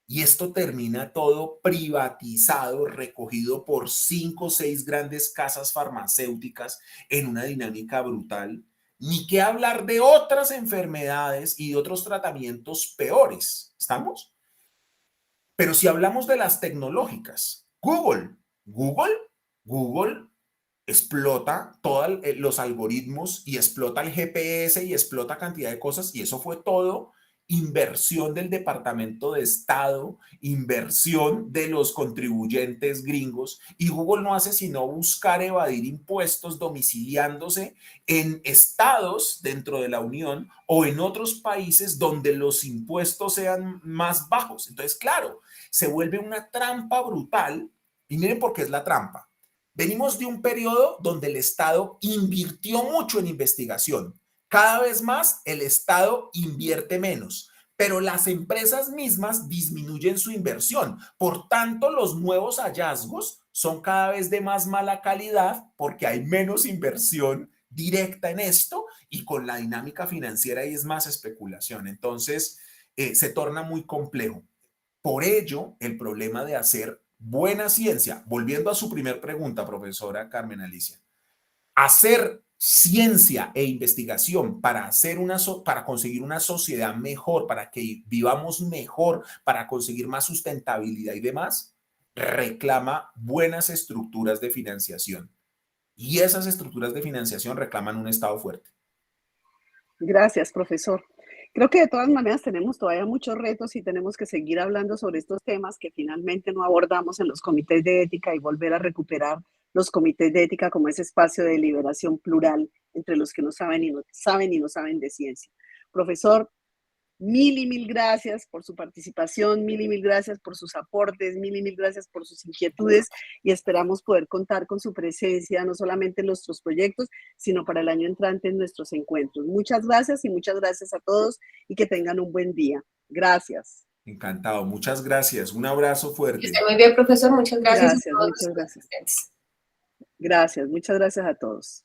Y esto termina todo privatizado, recogido por 5 o 6 grandes casas farmacéuticas en una dinámica brutal. Ni qué hablar de otras enfermedades y de otros tratamientos peores. ¿Estamos? Pero si hablamos de las tecnológicas, Google explota todos los algoritmos y explota el GPS y explota cantidad de cosas y eso fue todo inversión del Departamento de Estado, inversión de los contribuyentes gringos y Google no hace sino buscar evadir impuestos domiciliándose en estados dentro de la Unión o en otros países donde los impuestos sean más bajos. Entonces, claro, se vuelve una trampa brutal y miren por qué es la trampa. Venimos de un periodo donde el Estado invirtió mucho en investigación. Cada vez más el Estado invierte menos, pero las empresas mismas disminuyen su inversión. Por tanto, los nuevos hallazgos son cada vez de más mala calidad porque hay menos inversión directa en esto y con la dinámica financiera y es más especulación. Entonces, se torna muy complejo. Por ello, el problema de hacer buena ciencia, volviendo a su primer pregunta, profesora Carmen Alicia, hacer ciencia e investigación para, para conseguir una sociedad mejor, para que vivamos mejor, para conseguir más sustentabilidad y demás, reclama buenas estructuras de financiación. Y esas estructuras de financiación reclaman un Estado fuerte. Gracias, profesor. Creo que de todas maneras tenemos todavía muchos retos y tenemos que seguir hablando sobre estos temas que finalmente no abordamos en los comités de ética y volver a recuperar los comités de ética como ese espacio de deliberación plural entre los que no saben y no saben de ciencia. Profesor, mil y mil gracias por su participación, mil y mil gracias por sus aportes, mil y mil gracias por sus inquietudes y esperamos poder contar con su presencia no solamente en nuestros proyectos, sino para el año entrante en nuestros encuentros. Muchas gracias y muchas gracias a todos y que tengan un buen día. Gracias. Encantado, muchas gracias. Un abrazo fuerte. Que esté muy bien, profesor. Muchas gracias. Gracias, muchas gracias. Gracias, muchas gracias a todos.